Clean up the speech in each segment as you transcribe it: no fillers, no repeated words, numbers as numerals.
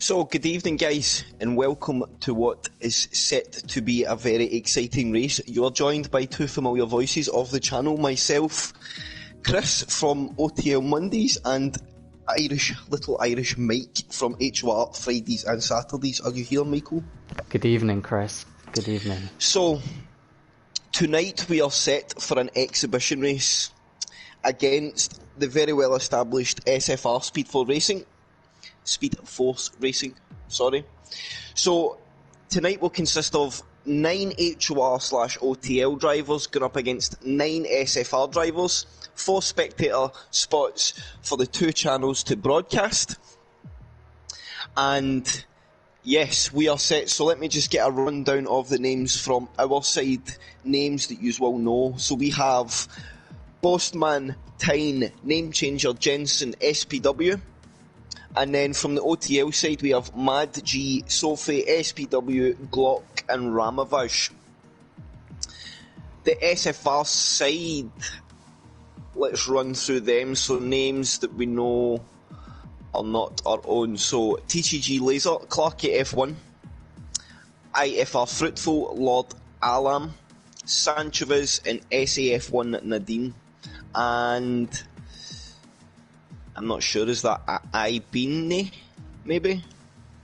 So, good evening guys, and welcome to what is set to be a very exciting race. You're joined by two familiar voices of the channel, myself, Chris from OTL Mondays, and little Irish Mike from HOR Fridays and Saturdays. Are you here, Michael? Good evening, Chris. Good evening. So, tonight we are set for an exhibition race against the very well established SFR Speed Force Racing, sorry. So, tonight will consist of 9 HOR/OTL drivers going up against 9 SFR drivers, 4 spectator spots for the 2 channels to broadcast. And yes, we are set. So let me just get a rundown of the names from our side, names that you will know. So we have Postman, Tyne, Name Changer, Jensen, SPW. And then from the OTL side, we have Mad G, Sophie, SPW, Glock, and Ramavaj. The SFR side, let's run through them. So names that we know are not our own. So TTG Laser, Clarky F1, IFR Fruitful, Lord Alam, Sanchez, and SAF1 Nadine. And I'm not sure, is that Ibini, maybe?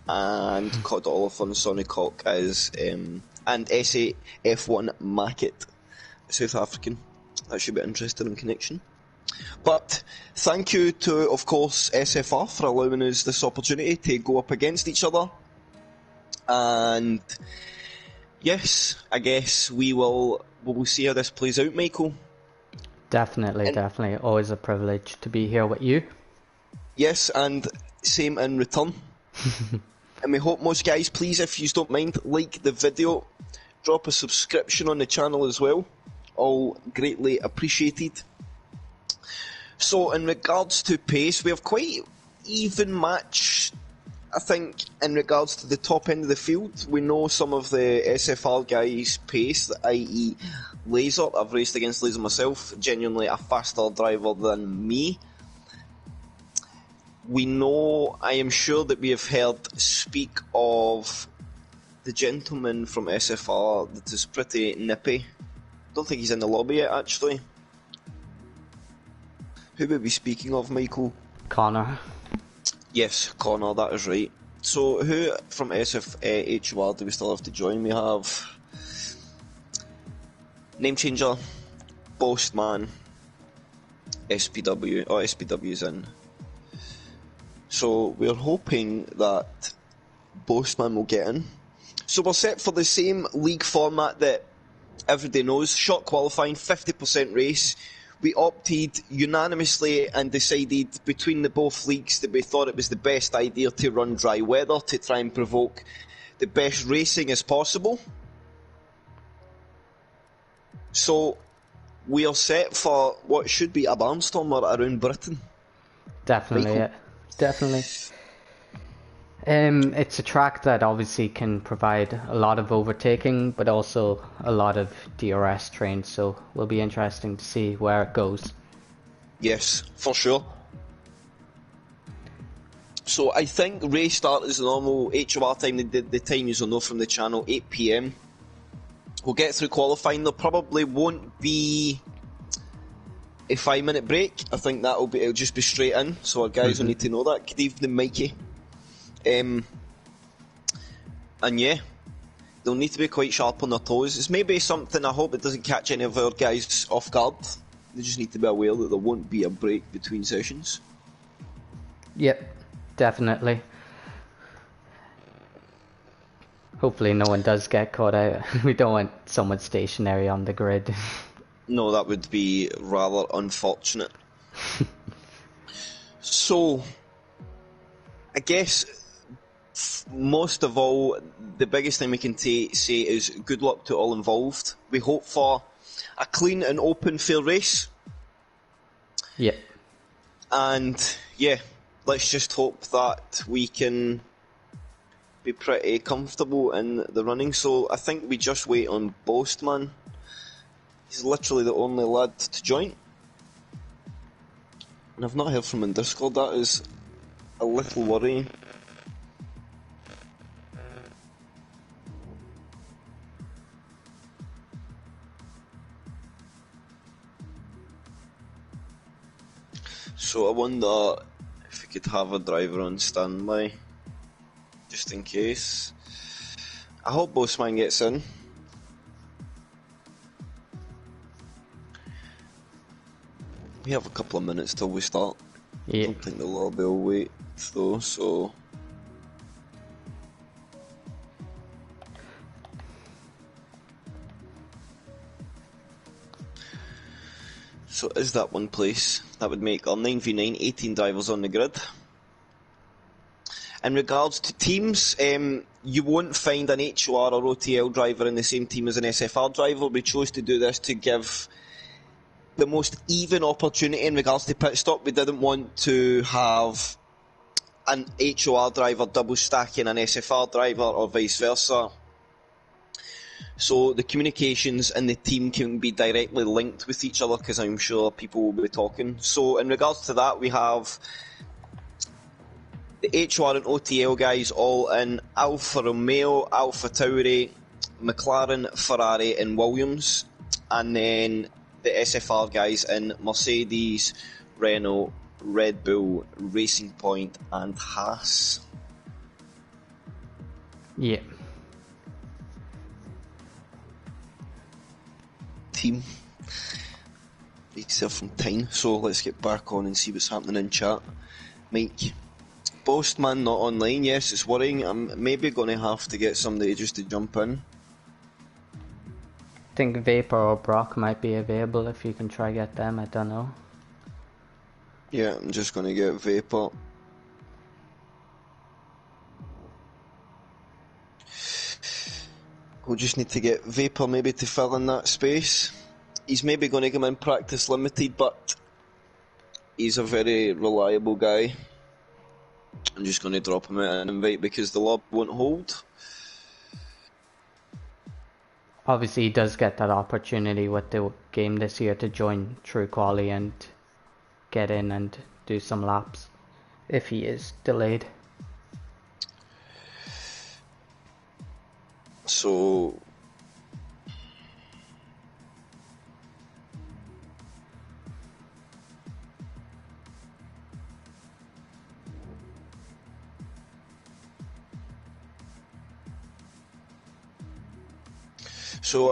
And Cod Olafon, Sonny Cock is, and SAF1 Mackett, South African. That should be interesting in connection. But thank you to, of course, SFR for allowing us this opportunity to go up against each other. And yes, I guess we will see how this plays out, Michael. Definitely. Always a privilege to be here with you. Yes, and same in return. And we hope most guys, please, if you don't mind, like the video, drop a subscription on the channel as well. All greatly appreciated. So, in regards to pace, we have quite even match, I think, in regards to the top end of the field. We know some of the SFR guys' pace, i.e. Laser. I've raced against Laser myself, genuinely a faster driver than me. We know, I am sure that we have heard speak of the gentleman from SFR that is pretty nippy. Don't think he's in the lobby yet, actually. Who would we be speaking of, Michael? Connor. Yes, Connor, that is right. So, who from HOR do we still have to join? We have Name Changer, Postman, SPW. Oh, SPW's in. So we're hoping that Postman will get in. So we're set for the same league format that everybody knows. Short qualifying, 50% race. We opted unanimously and decided between the both leagues that we thought it was the best idea to run dry weather to try and provoke the best racing as possible. So we are set for what should be a barnstormer around Britain. Definitely, yeah. Definitely. It's a track that obviously can provide a lot of overtaking, but also a lot of DRS trains, so will be interesting to see where it goes. Yes, for sure. So I think race start is the normal HOR time, the time you'll know from the channel, 8 PM. We'll get through qualifying. There probably won't be a 5-minute break. I think it'll just be straight in, so our guys will need to know that. Good evening, Mikey. And yeah, they'll need to be quite sharp on their toes. It's maybe something, I hope it doesn't catch any of our guys off guard. They just need to be aware that there won't be a break between sessions. Yep, definitely. Hopefully no one does get caught out. We don't want someone stationary on the grid. No, that would be rather unfortunate. So, I guess most of all, the biggest thing we can say is good luck to all involved. We hope for a clean and open, fair race. Yeah. And yeah, let's just hope that we can be pretty comfortable in the running. So I think we just wait on Postman. He's literally the only lad to join. And I've not heard from him in Discord. That is a little worrying. So I wonder if we could have a driver on standby, just in case. I hope Bossman gets in. We have a couple of minutes till we start. Yeah. I don't think the lobby will wait though, so... So is that one place? That would make our 9v9, 18 drivers on the grid. In regards to teams, you won't find an HOR or OTL driver in the same team as an SFR driver. We chose to do this to give the most even opportunity in regards to pit stop. We didn't want to have an HOR driver double stacking an SFR driver or vice versa. So the communications and the team can be directly linked with each other, because I'm sure people will be talking. So in regards to that, we have the HOR and OTL guys all in Alfa Romeo, Alfa Tauri, McLaren, Ferrari and Williams. And then the SFR guys in Mercedes, Renault, Red Bull, Racing Point and Haas. Yeah. Team. Yourself from time, so let's get back on and see what's happening in chat. Mike, Postman not online. Yes, it's worrying. I'm maybe going to have to get somebody just to jump in. I think Vapor or Brock might be available if you can try get them, I don't know. Yeah, I'm just going to get Vapor. We'll just need to get Vapor maybe to fill in that space. He's maybe going to come in practice limited, but he's a very reliable guy. I'm just going to drop him out an invite because the lob won't hold. Obviously he does get that opportunity with the game this year to join True Quali and get in and do some laps if he is delayed. So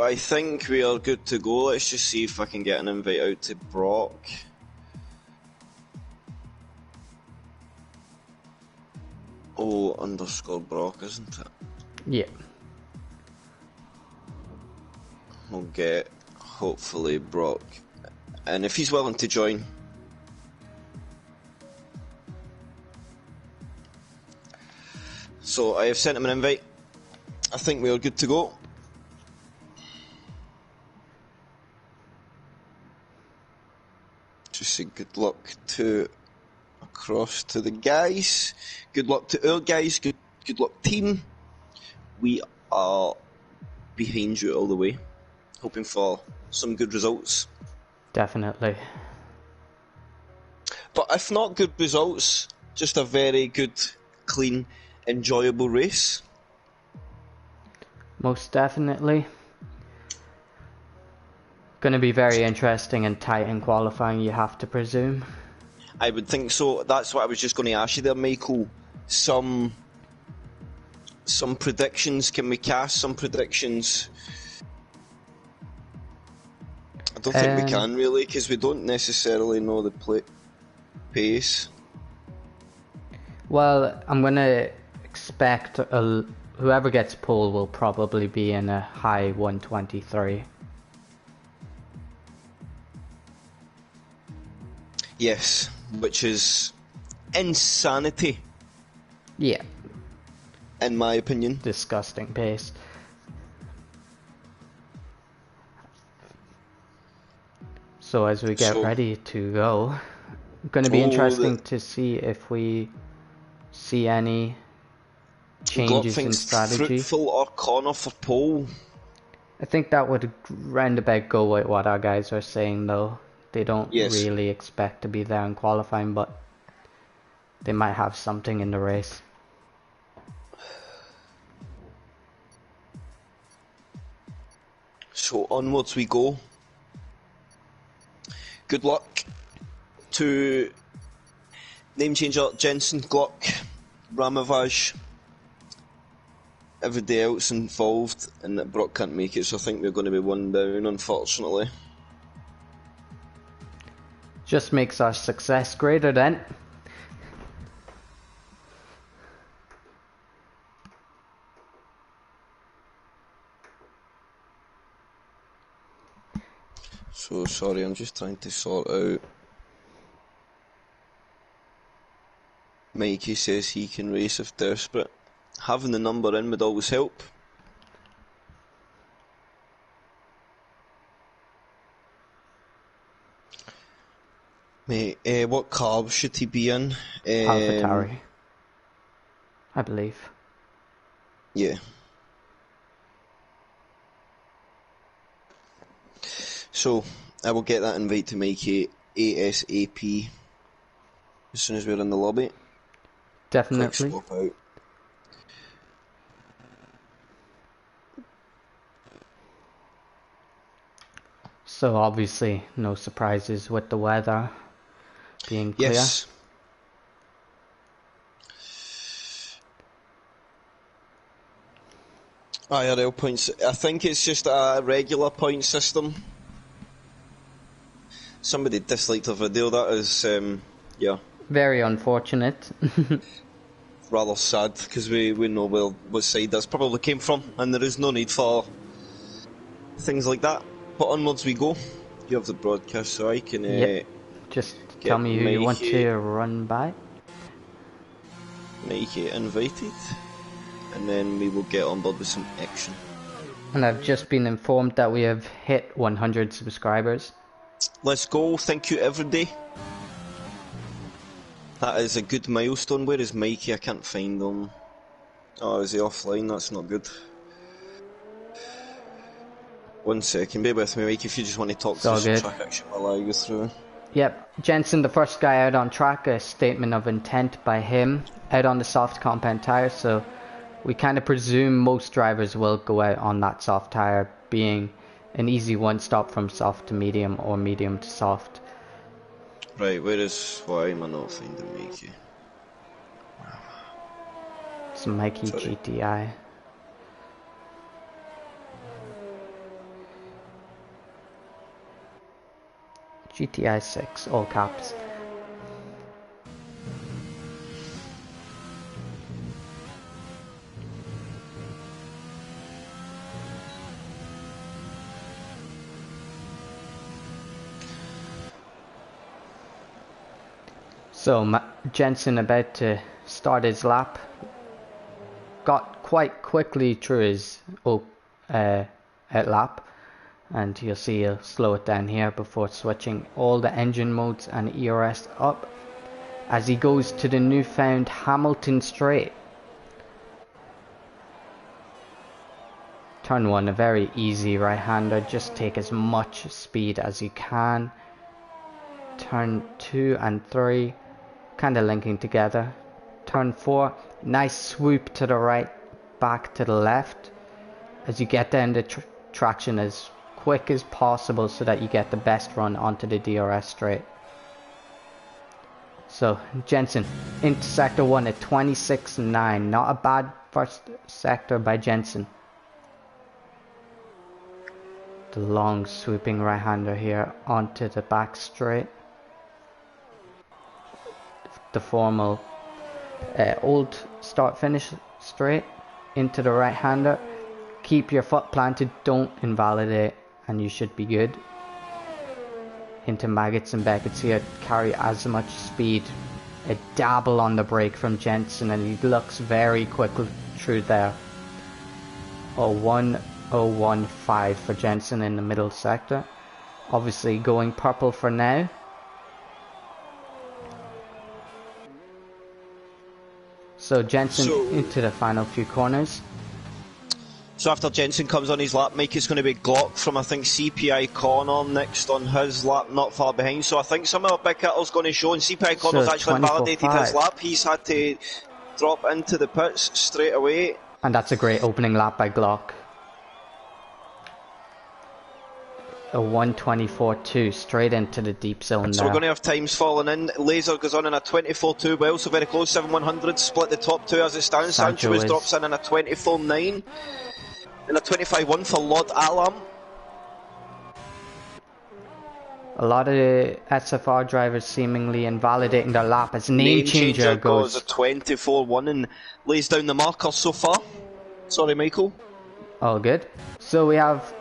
I think we are good to go. Let's just see if I can get an invite out to Brock. O_Brock, isn't it? Yeah. We'll get, hopefully, Brock. And if he's willing to join. So I have sent him an invite. I think we are good to go. Just say good luck to across to the guys. Good luck to our guys. Good luck team. We are behind you all the way. Hoping for some good results. Definitely. But if not good results, just a very good, clean, enjoyable race. Most definitely. Going to be very interesting and tight in qualifying, you have to presume. I would think so. That's what I was just going to ask you there, Michael. Some predictions. Can we cast some predictions? I don't think we can really, because we don't necessarily know the pace. Well, I'm going to expect whoever gets pole will probably be in a high 123. Yes, which is insanity. Yeah. In my opinion. Disgusting pace. So as we get ready to go, going to be interesting to see if we see any changes in strategy. Fruitful or corner for pole. I think that would round about go with what our guys are saying though. They don't really expect to be there in qualifying, but they might have something in the race. So onwards we go. Good luck to Name changer, Jensen, Glock, Ramovaj, everybody else involved, and that Brock can't make it, so I think we're going to be one down, unfortunately. Just makes our success greater then. So sorry, I'm just trying to sort out. Mikey says he can race if desperate. Having the number in would always help. Mate, what carb should he be in? AlphaTauri, I believe. Yeah. So, I will get that invite to Mikey ASAP as soon as we're in the lobby. Definitely. Click swap out. So obviously no surprises with the weather being clear. Yes. IRL points. I think it's just a regular point system. Somebody disliked a video. That is, yeah. Very unfortunate. Rather sad, because we know what side that's probably came from, and there is no need for things like that. But onwards we go. You have the broadcast, so I can yep. Just tell me who you want to run by. Make it invited, and then we will get on board with some action. And I've just been informed that we have hit 100 subscribers. Let's go. Thank you, everybody. That is a good milestone. Where is Mikey? I can't find him. Oh, is he offline? That's not good. 1 second, bear with me, Mike, if you just want to talk through some track action while I go through. Yep, Jensen, the first guy out on track, a statement of intent by him, out on the soft compound tyre, so we kind of presume most drivers will go out on that soft tyre, being an easy one stop from soft to medium or medium to soft. Right, why am I not finding Mikey? It's Mikey GTI. GTI 6, all caps. So Jensen about to start his lap. Got quite quickly through his lap. And you'll see he'll slow it down here before switching all the engine modes and ERS up as he goes to the newfound Hamilton straight. Turn 1, a very easy right-hander, just take as much speed as you can. Turn 2 and 3, kind of linking together. Turn 4, nice swoop to the right, back to the left. As you get down the traction as quick as possible so that you get the best run onto the DRS straight. So Jensen into sector 1 at 26.9, not a bad first sector by Jensen. The long swooping right hander here onto the back straight. The formal old start finish straight into the right hander. Keep your foot planted, don't invalidate, and you should be good. Into Maggots and Beckett's here, carry as much speed. A dabble on the brake from Jensen, and he looks very quickly through there. 0.1015 for Jensen in the middle sector. Obviously going purple for now. So Jensen into the final few corners. So after Jensen comes on his lap, Mike is going to be Glock from, I think, CPI Connor next on his lap, not far behind. So I think some of Big Hittle's going to show, and CPI Connor's actually validated his lap. He's had to drop into the pits straight away. And that's a great opening lap by Glock. A 124.2 straight into the deep zone So there. we're going to have times falling in. Laser goes on in a 24.2 well, so very close, 7/100. Split the top two as it stands. Sancho drops in a 24.9. And a 25.1 for Lord Alam. A lot of SFR drivers seemingly invalidating their lap as Name Changer goes a 24.1 and lays down the marker so far. Sorry, Michael. All good. So we have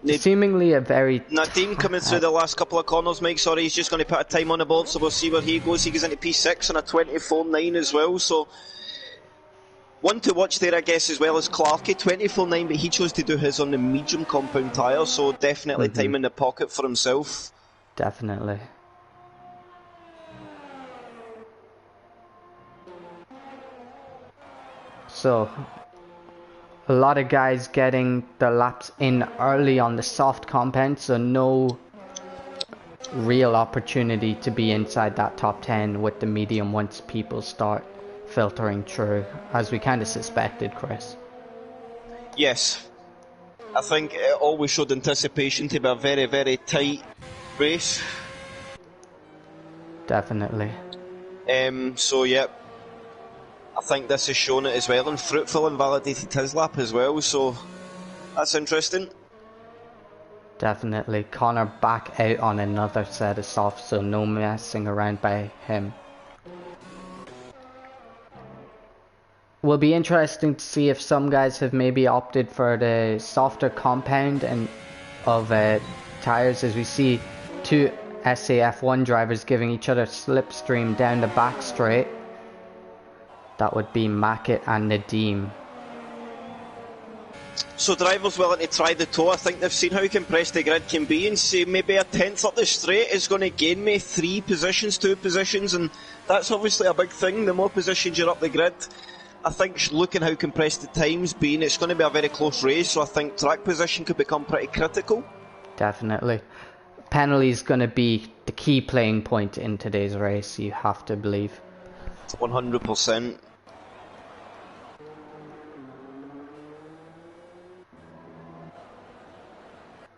seemingly a very... Nadim coming through the last couple of corners, Mike. Sorry, he's just going to put a time on the board, so we'll see where he goes. He goes into P6 and a 24.9 as well, so... One to watch there, I guess, as well as Clarkey, 24.9, but he chose to do his on the medium compound tyre, so definitely time in the pocket for himself. Definitely. So, a lot of guys getting their laps in early on the soft compound, so no real opportunity to be inside that top 10 with the medium once people start filtering through, as we kind of suspected, Chris. Yes, I think it always showed anticipation to be a very, very tight race. Definitely. So yeah, I think this has shown it as well, and Fruitful invalidated his lap as well, so that's interesting. Definitely. Connor back out on another set of softs, so no messing around by him. Will be interesting to see if some guys have maybe opted for the softer compound and of tyres, as we see two SAF1 drivers giving each other slipstream down the back straight. That would be Mackett and Nadim. So drivers willing to try the toe. I think they've seen how compressed the grid can be, and say maybe a 10th up the straight is going to gain me 3 positions, 2 positions, and that's obviously a big thing. The more positions you're up the grid, I think looking how compressed the time's been, it's going to be a very close race, so I think track position could become pretty critical. Definitely. Penalty is going to be the key playing point in today's race, you have to believe. 100%.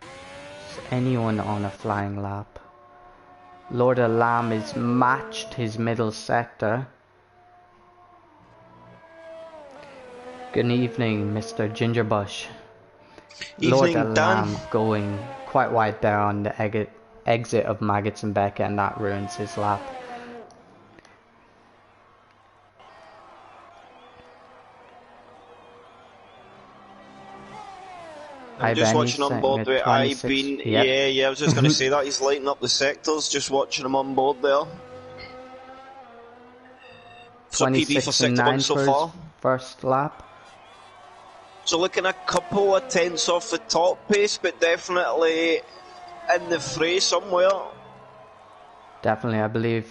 Is anyone on a flying lap? Lord Alam is matched his middle sector. Good evening, Mr. Gingerbush. Lord Alam going quite wide there on the exit of Maggots and Becca, and that ruins his lap. I'm just watching on board with I-Bean. Yep. Yeah, I was just going to say that. He's lighting up the sectors, just watching him on board there. So PB for sector 1 so far. First lap. So looking a couple of tenths off the top pace, but definitely in the fray somewhere. Definitely, I believe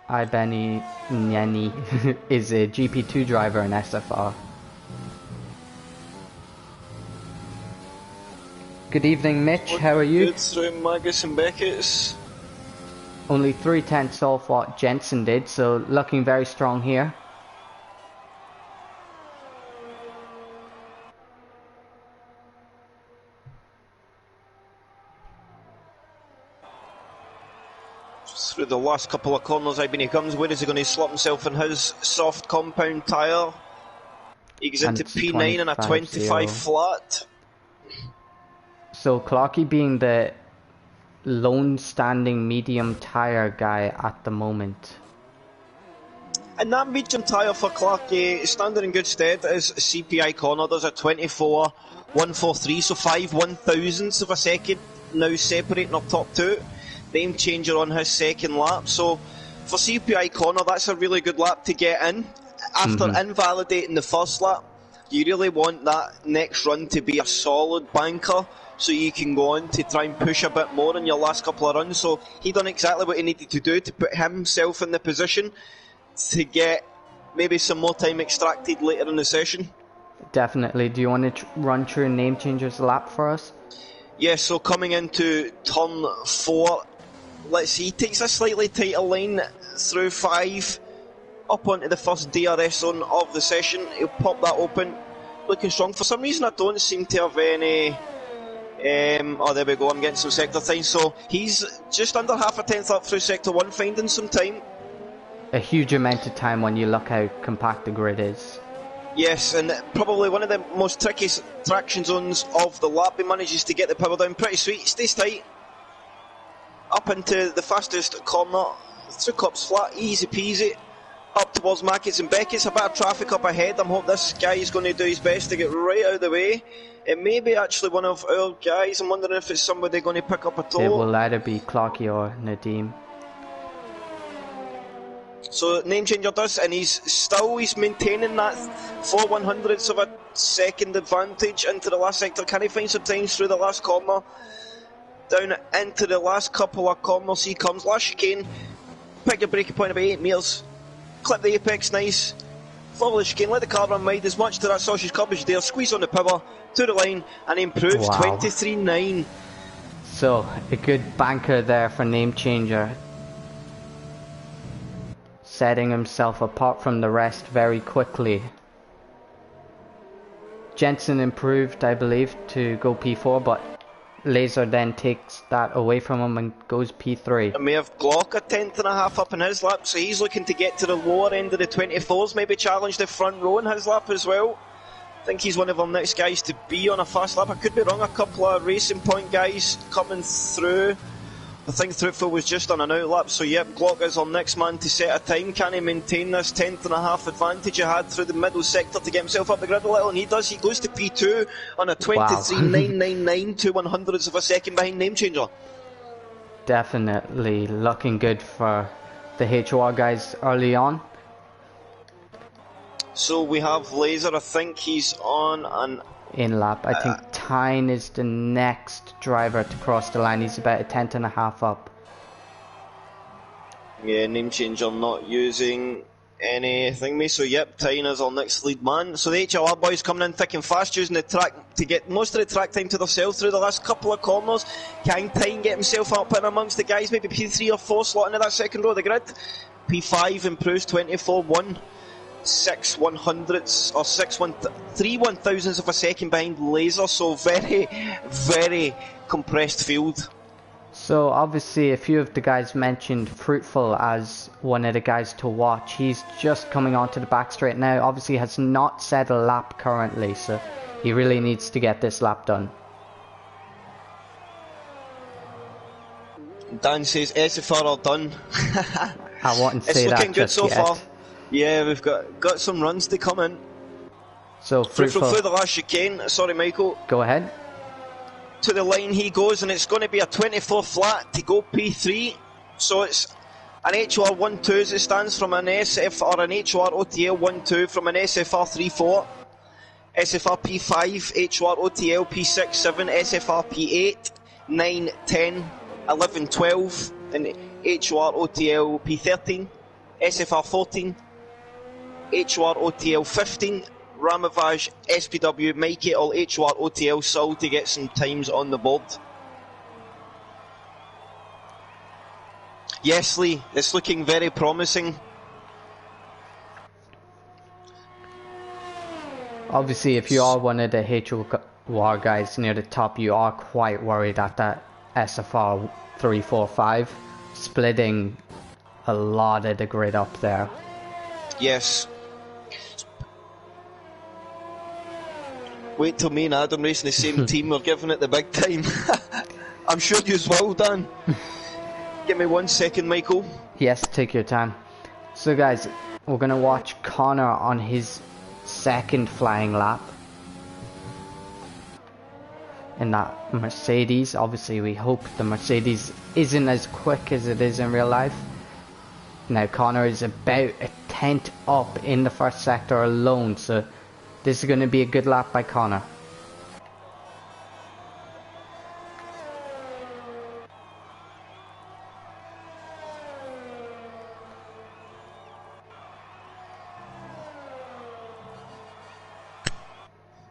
Ibeni Nyeni is a GP2 driver in SFR. Good evening, Mitch. How are you? Good through Magus and Beckett's. Only 3 tenths off what Jensen did, so looking very strong here. Through the last couple of corners, Ibini comes. Where is he going to slot himself in his soft compound tyre? He goes into P9 and a 25 flat. So Clarkey being the lone standing medium tyre guy at the moment. And that medium tyre for Clarkey is standing in good stead as CPI corner. There's a 24.143, so 5/1000ths of a second now separating our top two. Name changer on his second lap, so for CPI corner that's a really good lap to get in. After invalidating the first lap, you really want that next run to be a solid banker, so you can go on to try and push a bit more in your last couple of runs. So he done exactly what he needed to do to put himself in the position to get maybe some more time extracted later in the session. Definitely. Do you want to run through Name Changer's lap for us? Yeah, so coming into turn 4, let's see, he takes a slightly tighter line through 5 up onto the first DRS zone of the session. He'll pop that open, looking strong. For some reason I don't seem to have any Oh, there we go, I'm getting some sector time. So he's just under half a tenth up through sector 1, finding some time. A huge amount of time when you look how compact the grid is. Yes, and probably one of the most tricky traction zones of the lap. He manages to get the power down pretty sweet, stays tight. Up into the fastest corner, 2 cups flat, easy peasy. Up towards Mackett's and Beckett's, a bit of traffic up ahead. I'm hoping this guy is going to do his best to get right out of the way. It may be actually one of our guys. I'm wondering if it's somebody going to pick up a toll. It will either be Clarky or Nadeem. So name changer does, and he's maintaining that 4 100ths of a second advantage into the last sector. Can he find some times through the last corner? Down into the last couple of corners he comes. Last chicane, pick a braking point about 8 metres. Clip the apex nice. Follow the chicane, let the car run wide as much to that sausage curb as you dare. Squeeze on the power, to the line, and improves 23.9. So, a good banker there for name changer. Setting himself apart from the rest very quickly. Jensen improved, I believe, to go P4, but Laser then takes that away from him and goes P3. And we have Glock a tenth and a half up in his lap, so he's looking to get to the lower end of the 24s, maybe challenge the front row in his lap as well. I think he's one of our next guys to be on a fast lap. I could be wrong, a couple of Racing Point guys coming through. I think Throughtful was just on an out lap, so yep, Glock is our next man to set a time. Can he maintain this tenth and a half advantage he had through the middle sector to get himself up the grid a little? And he does, he goes to P2 on a 23.999, 2 100ths of a second behind name changer. Definitely looking good for the HOR guys early on. So we have Laser, I think he's on an... in lap. I think Tyne is the next driver to cross the line. He's about a tenth and a half up. Yeah, name changer not using anything, so yep, Tyne is our next lead man. So the HLR boys coming in thick and fast, using the track to get most of the track time to themselves through the last couple of corners. Can Tyne get himself up in amongst the guys, maybe P3 or 4 slot into that second row of the grid? P5 improves 24.1. 6 100ths or 3 1,000ths of a second behind Laser, so very, very compressed field. So obviously a few of the guys mentioned Fruitful as one of the guys to watch. He's just coming onto the back straight now, obviously has not set a lap currently, so he really needs to get this lap done. Dan says SFR are done. I wouldn't say that just yet. It's looking good so far. Yeah, we've got some runs to come in. So Fruitful through the last chicane. Sorry, Michael. Go ahead. To the line he goes, and it's going to be a 24 flat to go P3. So it's an HOR 1-2 as it stands from an SFR, an HOR OTL 1-2 from an SFR 3-4. SFR P5, HOR OTL P6, 7, SFR P8, 9, 10, 11, 12, and HOR OTL P13, SFR 14. HOR OTL 15, Ramavaj, SPW, Mikey, all HOR OTL Sol to get some times on the board. Yes, Lee, it's looking very promising. Obviously, if you are one of the HOR guys near the top, you are quite worried at that SFR 345, splitting a lot of the grid up there. Yes. Wait till me and Adam racing the same team, we're giving it the big time. I'm sure you as well, Dan. Give me 1 second, Michael. Yes, take your time. So guys, we're going to watch Connor on his second flying lap in that Mercedes. Obviously we hope the Mercedes isn't as quick as it is in real life. Now Connor is about a tenth up in the first sector alone, so this is going to be a good lap by Connor.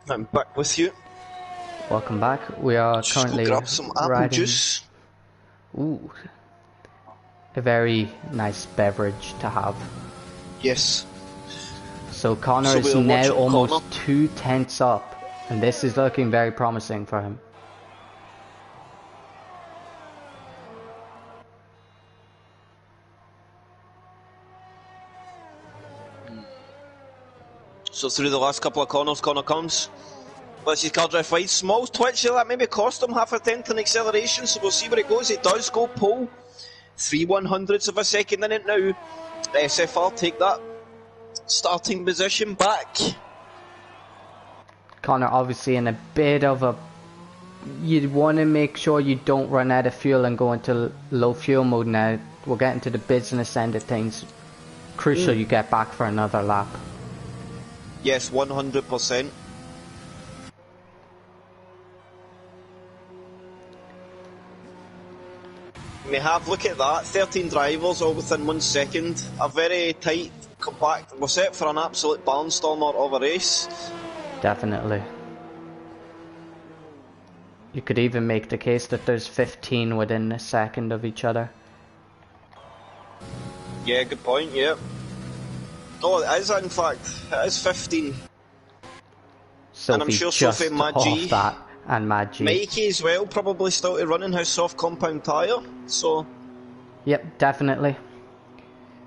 I'm back with you. Welcome back. We are currently grab some apple riding... juice. Ooh, a very nice beverage to have. Yes. So Connor is now almost 2 tenths up, and this is looking very promising for him. So through the last couple of corners, corner comes. Let's his car drift wide. Small twitch there, that maybe cost him half a tenth in acceleration, so we'll see where it goes. It does go pole. 3/100ths of a second in it now. SFR take that starting position back. Connor obviously in a bit of a... You'd want to make sure you don't run out of fuel and go into low fuel mode now. We're getting to the business end of things. Crucial you get back for another lap. Yes, 100%. We have, look at that, 13 drivers all within 1 second. A very tight, compact, we're set for an absolute barnstormer of a race. Definitely. You could even make the case that there's 15 within a second of each other. Yeah, good point, yeah. Oh, it is in fact, it is 15. Sophie, and I'm sure just Sophie, Mad off G, that, and Mad G. Mikey as well, probably still to run in his soft compound tyre, so... Yep, definitely.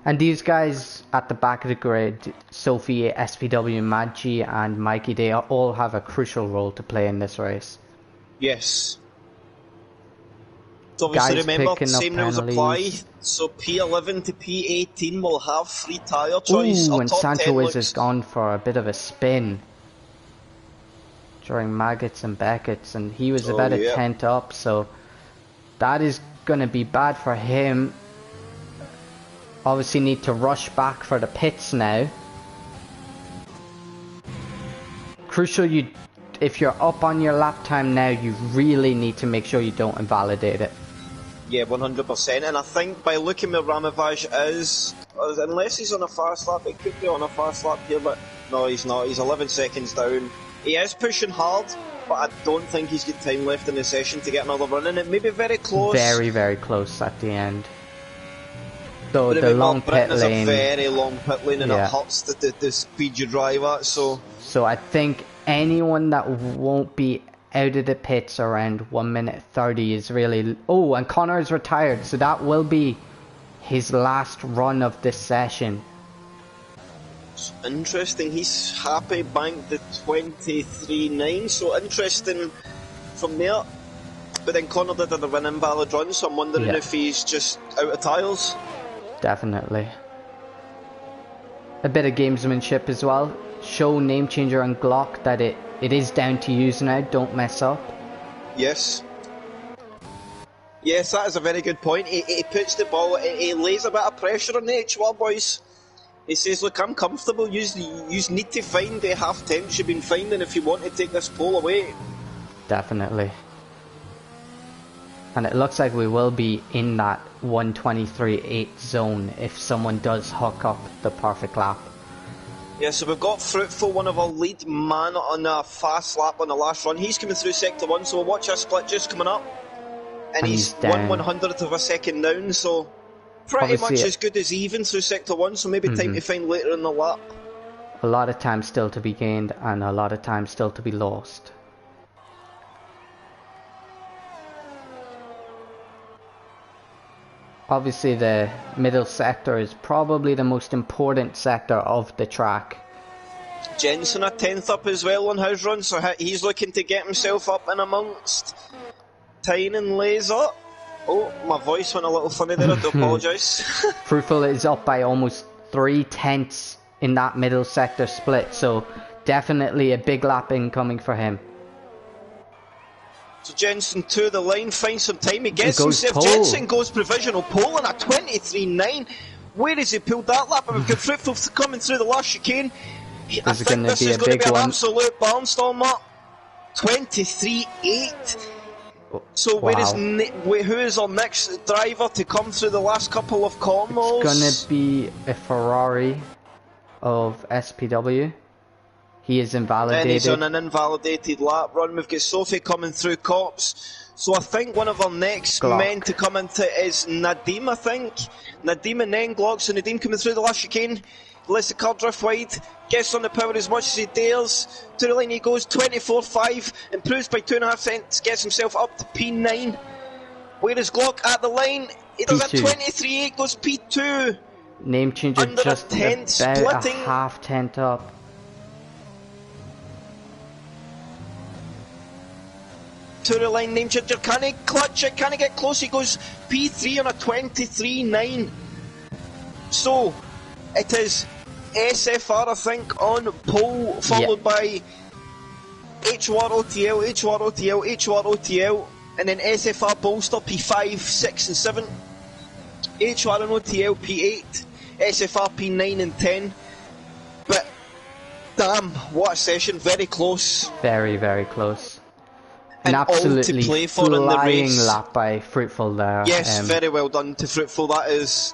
And these guys at the back of the grid, Sophie, SPW, Mad G and Mikey, they all have a crucial role to play in this race. Yes. So obviously Guys remember, same rules penalties. apply, so P11 to P18 will have free tyre choice. Ooh, Our and top 10 Sancho looks... has gone for a bit of a spin during Maggots and Beckett's, and he was about a tenth up, so that is going to be bad for him. Obviously need to rush back for the pits now. Crucial, if you're up on your lap time now, you really need to make sure you don't invalidate it. Yeah, 100%, and I think by looking where Ramavaj is, unless he's on a fast lap, it could be on a fast lap here, but no, he's not. He's 11 seconds down. He is pushing hard, but I don't think he's got time left in the session to get another run in. It may be very close. Very, very close at the end. So but the long pit is lane. A very long pit lane, and it hurts the speed you drive at. So I think anyone that won't be out of the pits around 1 minute 30 is really... Oh, and Connor is retired, so that will be his last run of this session. It's interesting, he's happy banked the 23.9, so interesting from there. But then Connor did an invalid run, so I'm wondering if he's just out of tyres. Definitely. A bit of gamesmanship as well. Show name changer and Glock that it is down to you now, don't mess up. Yes. Yes, that is a very good point. He puts the ball, he lays a bit of pressure on the HOR boys. He says, look, I'm comfortable, you need to find the half temps you've been finding if you want to take this pole away. Definitely. And it looks like we will be in that 123.8 zone if someone does hook up the perfect lap. Yeah, so we've got Fruitful, one of our lead man on a fast lap on the last run. He's coming through sector 1, so we'll watch our split just coming up. And he's 1/100th of a second down, so pretty Obviously, much as good as even through sector 1, so maybe time to find later in the lap. A lot of time still to be gained and a lot of time still to be lost. Obviously the middle sector is probably the most important sector of the track. Jensen a 10th up as well on his run, so he's looking to get himself up in amongst Tyne and Laser. Oh, my voice went a little funny there, I do apologise. Fruitful is up by almost 3/10 in that middle sector split, so definitely a big lap incoming for him. So Jensen to the line, finds some time, he gets himself, pole. Jensen goes provisional pole on a 23.9. Where has he pulled that lap? We've got Fruitful coming through the last chicane. I think this is going to be an absolute barnstormer. 23.8. So who is our next driver to come through the last couple of corners? It's going to be a Ferrari of SPW. He is invalidated. And he's on an invalidated lap run. We've got Sophie coming through cops. So I think one of our next men to come into is Nadim, I think. Nadim and then Glock. So Nadim coming through the last chicane. Lets the car drift wide. Gets on the power as much as he dares. To the line he goes, 24.5. Improves by 2.5 cents. Gets himself up to P9. Where is Glock at the line? He does a 23.8. Goes P2. Name changer under just a tenth, about splitting. a half tenth up. Tour line, name changer, can he clutch it, can he get close? He goes P3 on a 23.9. So, it is SFR, I think, on pole, followed by HOR OTL, HOR OTL, HOR OTL, and then SFR bolster P5, 6 and 7. HOR and OTL P8, SFR P9 and 10. But, damn, what a session, very close. Very, very close. And absolutely all to play for in the flying race. lap by Fruitful there. Yes, very well done to Fruitful. That is...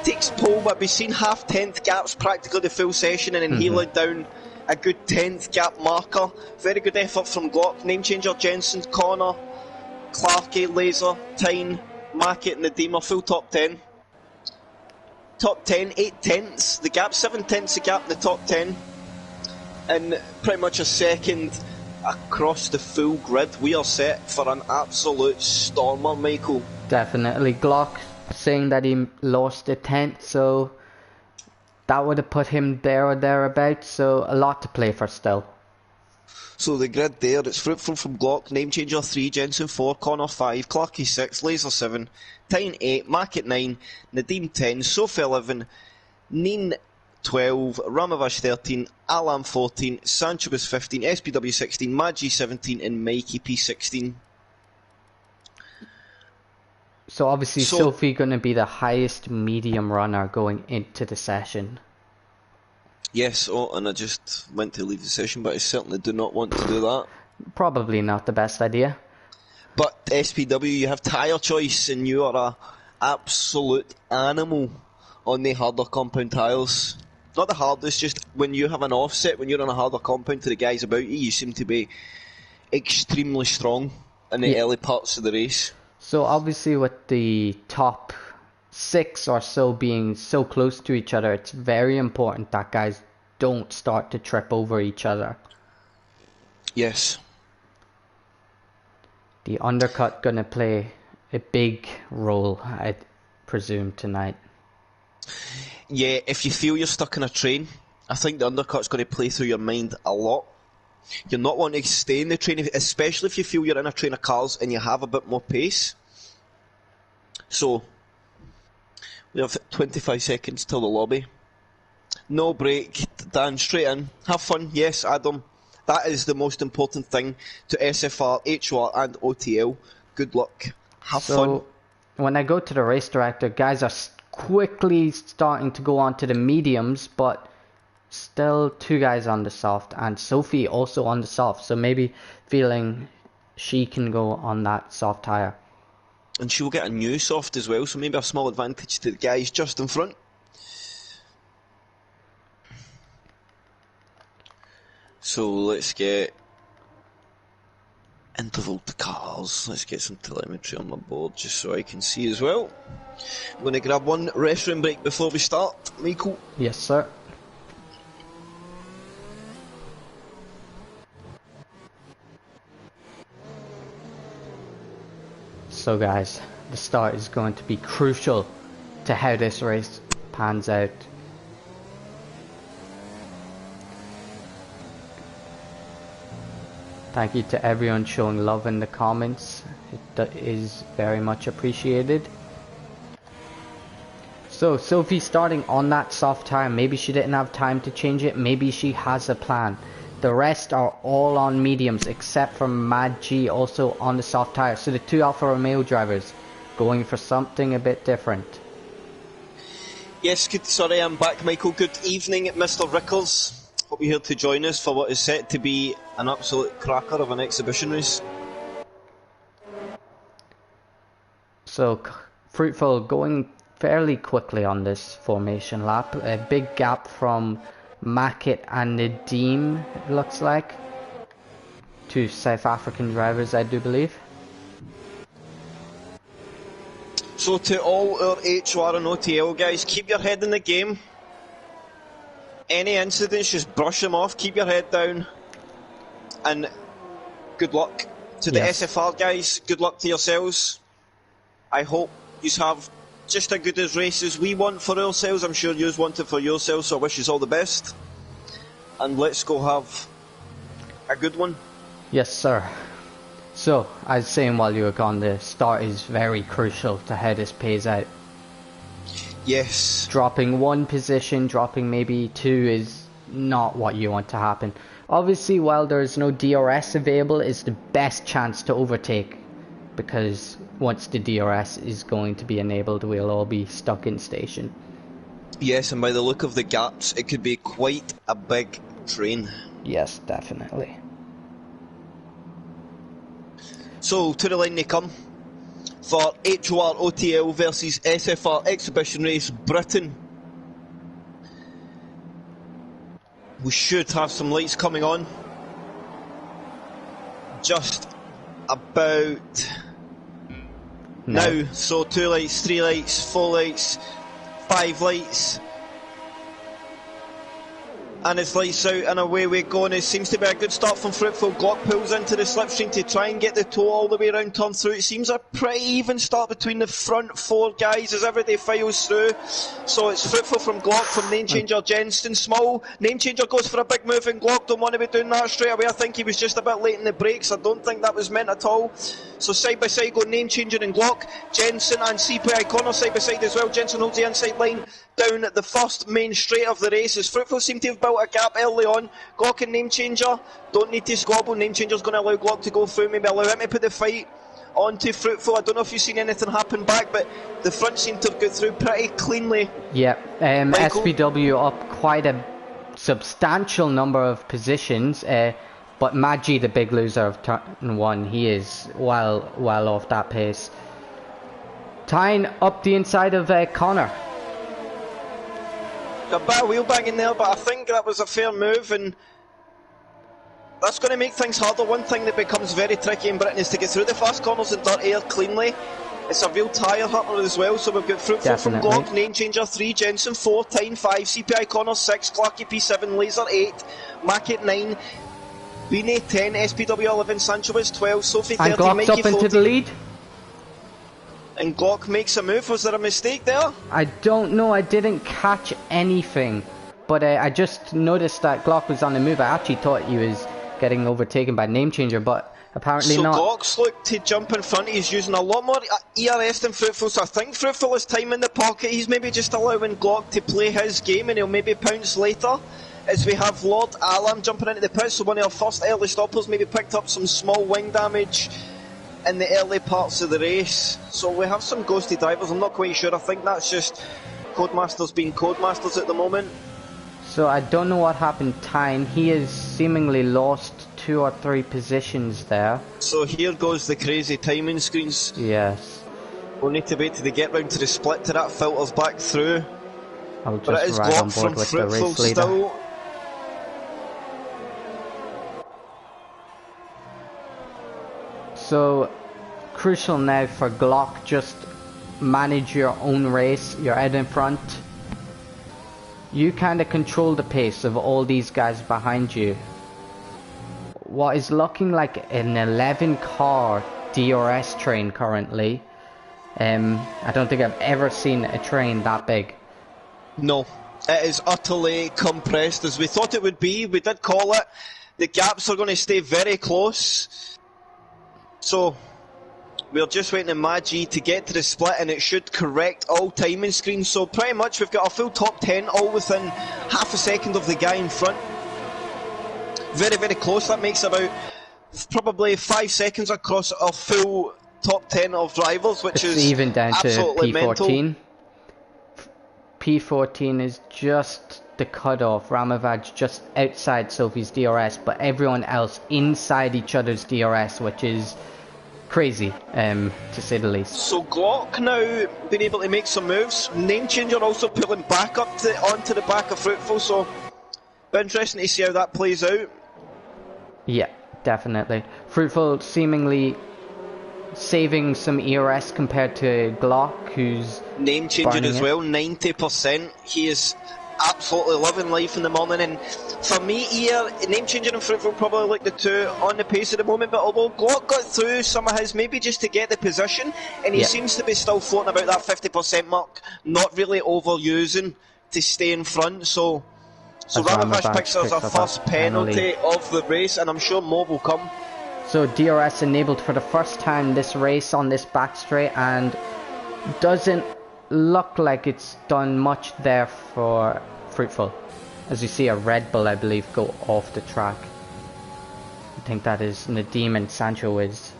takes pole, but we've seen half 10th gaps practically the full session, and then he laid down a good 10th gap marker. Very good effort from Glock, name changer, Jensen, Connor, Clarkey, Laser, Tyne, Mackett and Nadeem are full top 10. Top 10, 8 tenths, the gap, 7 tenths a gap in the top 10. And pretty much a second across the full grid. We are set for an absolute stormer, Michael. Definitely. Glock saying that he lost a tenth, so that would have put him there or thereabouts, so a lot to play for still. So the grid there, it's Fruitful from Glock, name changer 3, Jensen 4, Connor 5, Clarkey 6, Laser 7, Tyne 8, Mackett 9, Nadeem 10, Sophie 11, Neen 12, Ramavash 13, Alam 14, Sancho was 15, SPW 16, Maggi 17 and Mikey P16. So obviously Sophie going to be the highest medium runner going into the session. Yes, and I just went to leave the session, but I certainly do not want to do that. Probably not the best idea. But SPW, you have tyre choice, and you are a absolute animal on the harder compound tyres. Not the hardest, just when you have an offset, when you're on a harder compound to the guys about you, you seem to be extremely strong in the early parts of the race. So obviously with the top 6 or so being so close to each other, it's very important that guys don't start to trip over each other. Yes. The undercut going to play a big role, I presume, tonight. Yeah, if you feel you're stuck in a train, I think the undercut's going to play through your mind a lot. You're not wanting to stay in the train, especially if you feel you're in a train of cars and you have a bit more pace. So, we have 25 seconds till the lobby. No break, Dan, straight in. Have fun, yes, Adam. That is the most important thing to SFR, HOR and OTL. Good luck. Have fun. When I go to the race director, guys are quickly starting to go on to the mediums, but still 2 guys on the soft, and Sophie also on the soft, so maybe feeling she can go on that soft tyre. And she'll get a new soft as well, so maybe a small advantage to the guys just in front. So let's get interval to cars. Let's get some telemetry on my board just so I can see as well. I'm going to grab one restroom break before we start. Michael? Yes, sir. So guys, the start is going to be crucial to how this race pans out. Thank you to everyone showing love in the comments. It is very much appreciated. So Sophie starting on that soft tyre. Maybe she didn't have time to change it. Maybe she has a plan. The rest are all on mediums except for Mad G, also on the soft tyre. So the 2 Alfa Romeo drivers going for something a bit different. Yes, sorry, I'm back, Michael. Good evening, Mr. Rickers. Hope you're here to join us for what is set to be an absolute cracker of an exhibition race. So Fruitful going fairly quickly on this formation lap. A big gap from Mackett and Nadeem, it looks like. 2 South African drivers, I do believe. So to all our HOR and OTL guys, keep your head in the game. Any incidents, just brush them off, keep your head down, and good luck. To the SFR guys, good luck to yourselves. I hope you have just as good as race as we want for ourselves. I'm sure you want it for yourselves, so I wish you all the best. And let's go have a good one. Yes, sir. So, I was saying while you were gone, the start is very crucial to how this pays out. Yes. Dropping one position, dropping maybe two is not what you want to happen. Obviously, while there's no DRS available, it's the best chance to overtake. Because once the DRS is going to be enabled, we'll all be stuck in station. Yes, and by the look of the gaps, it could be quite a big train. Yes, definitely. So, to the line they come for HOR OTL versus SFR Exhibition Race Britain. We should have some lights coming on. Just about now. So 2 lights, 3 lights, 4 lights, 5 lights. And it's lights out and away we go, and it seems to be a good start from Fruitful. Glock pulls into the slipstream to try and get the toe all the way around turn through. It seems a pretty even start between the front 4 guys as everybody files through. So it's Fruitful from Glock, from Name Changer Jensen. Small, Name Changer goes for a big move and Glock don't want to be doing that straight away. I think he was just a bit late in the brakes. I don't think that was meant at all. So side by side go Name Changer and Glock. Jensen and CPI Connor side by side as well. Jensen holds the inside line down at the first main straight of the race as Fruitful seem to have built a gap early on. Glock and Name Changer don't need to squabble. Name Changer's going to allow Glock to go through, maybe allow him to put the fight onto Fruitful. I don't know if you've seen anything happen back, but the front seemed to have got through pretty cleanly. Yeah, SPW up quite a substantial number of positions, but Maggi, the big loser of turn 1, he is well off that pace. Tying up the inside of Connor. A bit of wheel banging there, but I think that was a fair move, and that's going to make things harder. One thing that becomes very tricky in Britain is to get through the fast corners and dirt air cleanly. It's a real tyre hurter as well, so we've got Fruitful from Glock, Name Changer 3, Jensen 4, Tyne 5, CPI Connor 6, Clarky P7, Laser 8, Mac at 9, Beanie 10, SPW 11, Sancho is 12, Sophie 30, and Glock's Mikey up 14. into the lead. And Glock makes a move. Was there a mistake there? I don't know, I didn't catch anything, but I just noticed that Glock was on the move. I actually thought he was getting overtaken by Name Changer, but apparently not. So Glock's looked to jump in front. He's using a lot more ERS than Fruitful, so I think Fruitful has time in the pocket. He's maybe just allowing Glock to play his game and he'll maybe pounce later. As we have Lord Alarm jumping into the pits, so one of our first early stoppers maybe picked up some small wing damage in the early parts of the race. So we have some ghosty drivers. I'm not quite sure. I think that's just Codemasters being Codemasters at the moment. So I don't know what happened. Tyne, he has seemingly lost 2 or 3 positions there. So here goes the crazy timing screens. Yes. We'll need to wait till they get round to the split till that filters back through. I'll just ride on board with the race leader. Still. So crucial now for Glock, just manage your own race. You're out in front. You kind of control the pace of all these guys behind you. What is looking like an 11 car DRS train currently. I don't think I've ever seen a train that big. No, it is utterly compressed as we thought it would be. We did call it. The gaps are going to stay very close. So we're just waiting on Maggi to get to the split, and it should correct all timing screens. So pretty much we've got a full top 10 all within half a second of the guy in front. Very, very close. That makes about probably 5 seconds across a full top 10 of drivers, which is even down to P14. mental. P14 is just the cutoff. Ramavaj just outside Sophie's DRS, but everyone else inside each other's DRS, which is crazy, to say the least. So Glock now been able to make some moves. Name Changer also pulling back up onto the back of Fruitful, so bit interesting to see how that plays out. Yeah, definitely. Fruitful seemingly saving some ERS compared to Glock, who's Name Changer as well, 90%. He is absolutely loving life in the morning, and for me here, Name Changer and Fruitful probably like the two on the pace at the moment, but although Glock got through some of his, maybe just to get the position, and he seems to be still floating about that 50% mark, not really overusing to stay in front. So Ramavaj picks us our first penalty of the race, and I'm sure more will come. So DRS enabled for the first time this race on this back straight, and doesn't look like it's done much there for Fruitful. As you see a Red Bull, I believe, go off the track. I think that is Nadim and Sancho is.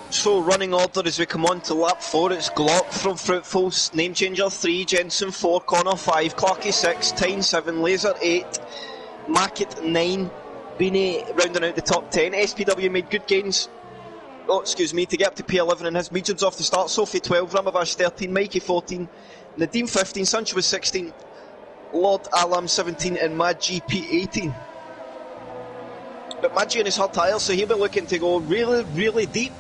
So running order as we come on to lap 4, it's Glock from Fruitful, name changer 3, Jensen 4, Connor 5, Clarky 6, Tyne 7, Laser 8, Mackett 9, Beanie rounding out the top 10. SPW made good gains, to get up to P11 in his mediums off the start. Sophie 12, Ramavash 13, Mikey 14, Nadim 15, Sancho was 16, Lord Alam 17 and Mad GP 18. But Mad G in his hard tyres, so he'll be looking to go really, really deep.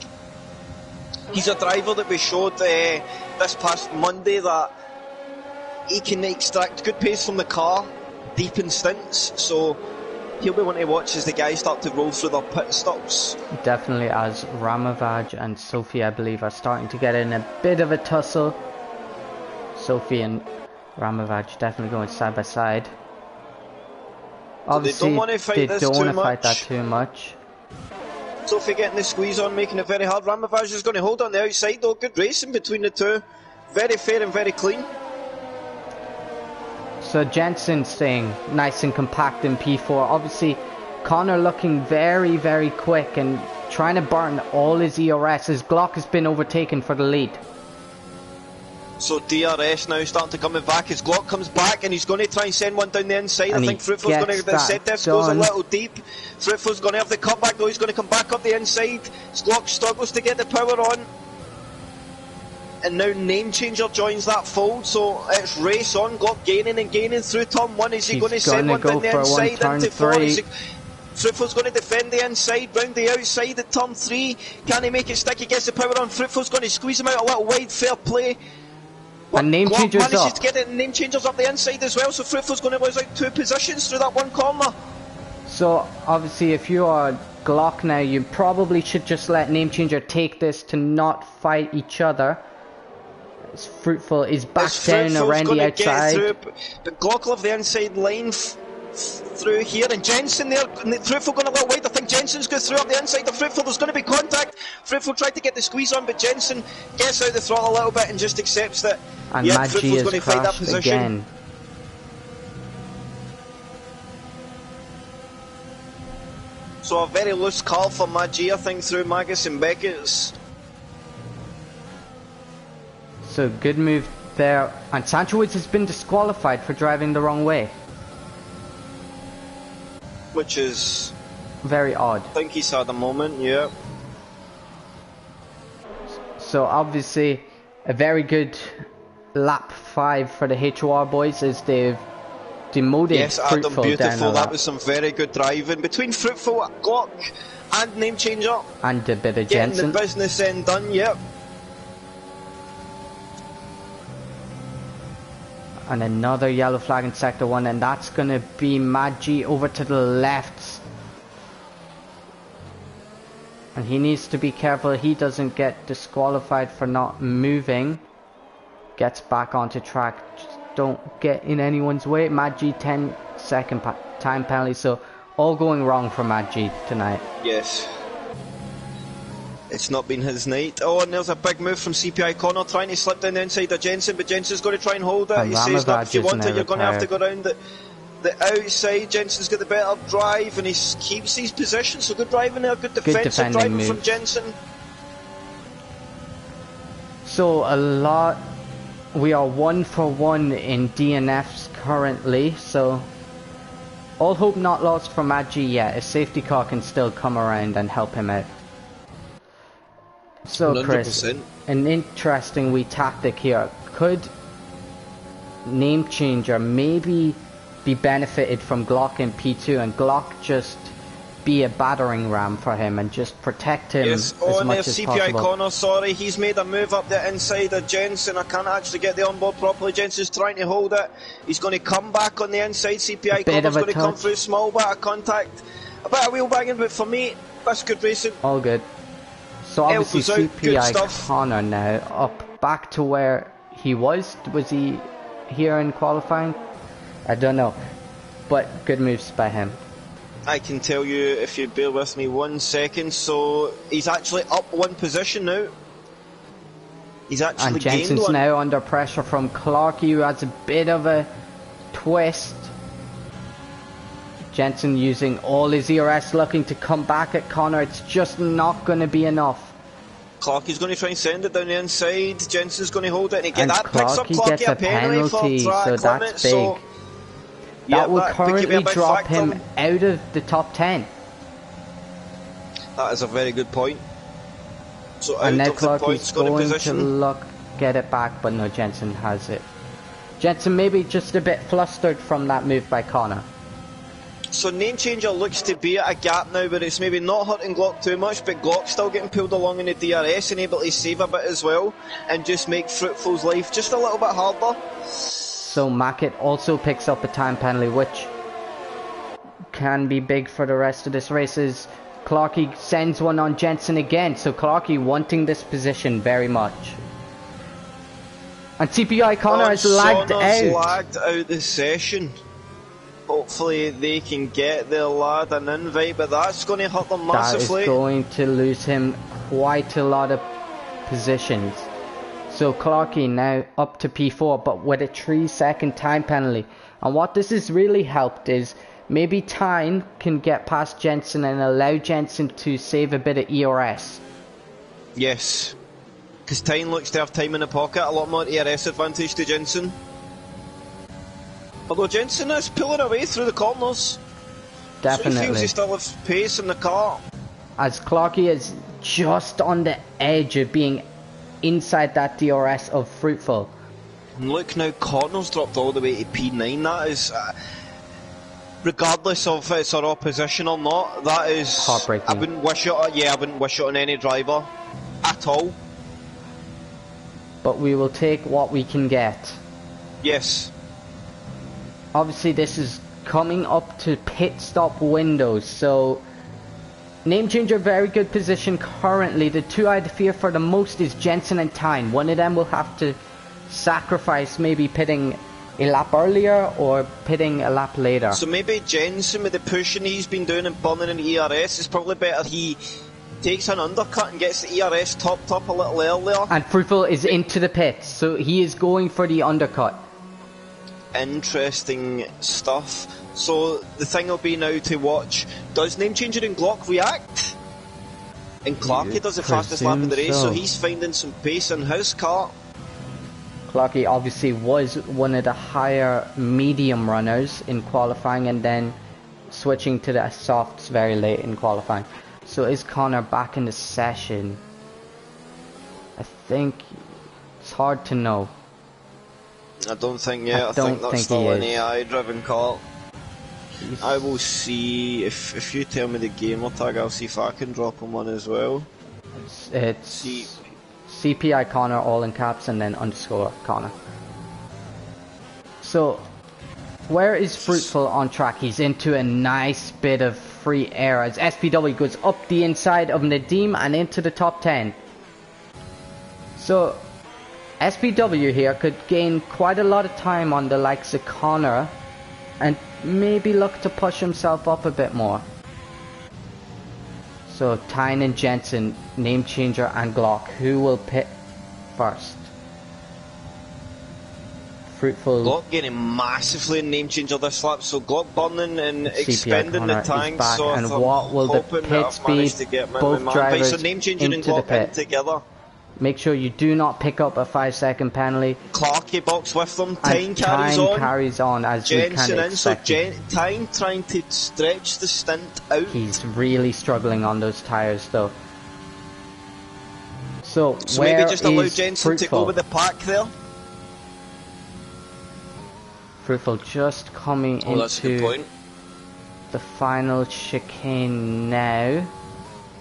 He's a driver that we showed this past Monday that he can extract good pace from the car deep in stints, so he'll be one to watch as the guys start to roll through their pit stops. Definitely, as Ramavaj and Sophie, I believe, are starting to get in a bit of a tussle. Sophie and Ramavaj definitely going side by side. Obviously, they don't want to fight that too much. Sophie getting the squeeze on, making it very hard. Ramavaj is going to hold on the outside though. Good racing between the two. Very fair and very clean. So Jensen staying nice and compact in P4. Obviously, Connor looking very, very quick and trying to burn all his ERS as Glock has been overtaken for the lead. So DRS now starting to come back as Glock comes back and he's going to try and send one down the inside. And I think Fruitful's going to set this, goes a little deep. Fruitful's going to have the cutback though, he's going to come back up the inside. Glock struggles to get the power on. And now Name Changer joins that fold, so it's race on. Glock gaining and gaining through turn 1. Is he going to send one down the inside into 4? Fruitful's going to defend the inside, round the outside at turn 3. Can he make it stick? He gets the power on. Fruitful's going to squeeze him out a little wide, fair play. And Name Changer's manages up. to get it, and Name Changer's up the inside as well, so Fruitful's going to lose out 2 positions through that one corner. So obviously if you are Glock now, you probably should just let Name Changer take this to not fight each other. As Fruitful is back down around the outside. Through, but Glock will have the inside line through here, and Jensen there, Fruitful going a little wide. I think Jensen's going through up the inside of Fruitful. There's going to be contact. Fruitful tried to get the squeeze on, but Jensen gets out the throttle a little bit and just accepts that. And yeah, Mad G Fruitful's going to fight that crashed position. again. So a very loose car for Mad G, I think, through Magus and Beckett's. So good move there. And Sancho Woods has been disqualified for driving the wrong way. Which is very odd. I think he's had a moment, yeah. So obviously a very good lap 5 for the HOR boys as they've demoted Adam, Fruitful beautiful. down That was some very good driving between Fruitful, Glock and Name Changer. And a bit of getting Jensen. the business end done, yep. And another yellow flag in sector 1, and that's going to be Mad G over to the left. And he needs to be careful he doesn't get disqualified for not moving. Gets back onto track. Just don't get in anyone's way. Mad G 10-second time penalty, so all going wrong for Mad G tonight. Yes. It's not been his night. Oh, and there's a big move from CPI Connor trying to slip down the inside of Jensen, but Jensen's going to try and hold it. And he says, look, if you want it, you're going to have to retired. go round the outside. Jensen's got the better drive, and he keeps these positions. So good driving there, good defensive driving move from Jensen. So we are 1 for 1 in DNFs currently, so all hope not lost for Mad G yet. A safety car can still come around and help him out. So Chris, 100%. an interesting wee tactic here. Could Name Changer maybe be benefited from Glock in P2 and Glock just be a battering ram for him and just protect him Yes, as much as CPI possible? Connor, sorry, he's made a move up the inside of Jensen. I can't actually get the onboard properly. Jensen's trying to hold it. He's going to come back on the inside. CPI Connor's going to come through, small bit of contact, a bit of wheel banging, but for me, that's good racing. All good. So obviously CPI Connor now up back to where he was. Was he here in qualifying? I don't know. but good moves by him. I can tell you if you bear with me 1 second. So he's actually up one position now. He's actually and Jensen's gained one. now under pressure from Clarkey, who has a bit of a twist. Jensen using all his ERS, looking to come back at Connor. It's just not going to be enough. Clarkey's going to try and send it down the inside. Jensen's going to hold it, and And that picks up Clarkey gets Clarkey a penalty, for track so that's limit, big. so That will could be currently a big drop factor. him out of the top 10. That is a very good point. So And out now of the Clarkey's points scoring going to position. look, get it back, but no, Jensen has it. Jensen maybe just a bit flustered from that move by Connor. So Name Changer looks to be at a gap now where it's maybe not hurting Glock too much, but Glock's still getting pulled along in the DRS and able to save a bit as well, and just make Fruitful's life just a little bit harder. So Mackett also picks up a time penalty, which can be big for the rest of this race. As Clarkey sends one on Jensen again, so Clarkey wanting this position very much. And CPI Connor has lagged Sonner's out. lagged out the session. Hopefully they can get their lad an invite, but that's going to hurt them massively. That is going to lose him quite a lot of positions. So Clarkey now up to P4, but with a 3-second time penalty. And what this has really helped is maybe Tyne can get past Jensen and allow Jensen to save a bit of ERS. Yes, because Tyne looks to have time in the pocket, a lot more ERS advantage to Jensen. Although Jensen is pulling away through the corners. Definitely. So he feels he still has pace in the car. As Clarkey is just on the edge of being inside that DRS of Fruitful. And look now, Connors dropped all the way to P9. That is, regardless of it's our opposition or not, that is heartbreaking. I wouldn't wish it. I wouldn't wish it on any driver at all. But we will take what we can get. Yes. Obviously this is coming up to pit stop windows, so Name Changer very good position currently. The two I'd fear for the most is Jensen and Tyne. One of them will have to sacrifice maybe pitting a lap earlier or pitting a lap later. So maybe Jensen, with the pushing he's been doing and burning in the ERS, is probably better he takes an undercut and gets the ERS topped up a little earlier. And Fruitful is into the pits, so he is going for the undercut. Interesting stuff. So the thing will be now to watch, does Name Changer and Glock react? And Clarkey does the fastest lap in the race, so he's finding some pace in his car. Clarkey obviously was one of the higher medium runners in qualifying and then switching to the softs very late in qualifying. So is Connor back in the session? I think it's hard to know. I don't think yet. I think that's still an AI driven car. I will see if you tell me the gamer tag, I'll see if I can drop him one as well. It's CPI Connor all in caps and then underscore Connor. So where is Fruitful on track? He's into a nice bit of free air as SPW goes up the inside of Nadim and into the top 10. So SPW here could gain quite a lot of time on the likes of Connor and maybe look to push himself up a bit more. So Tyne and Jensen, Name Changer and Glock, who will pit first? Fruitful. Glock getting massively in Name Changer this lap, so Glock burning and expending the tanks. So and what will the pit speed? Both drivers so Name Changer and into the Glock pit in together. Make sure you do not pick up a 5-second penalty. Clarkey box with them. And Tyne carries on as Jensen we can in, so expect. Tyne trying to stretch the stint out. He's really struggling on those tyres though. So maybe where just allow is Jensen to go with the pack there. Fruitful just coming That's a good into point. the final chicane now.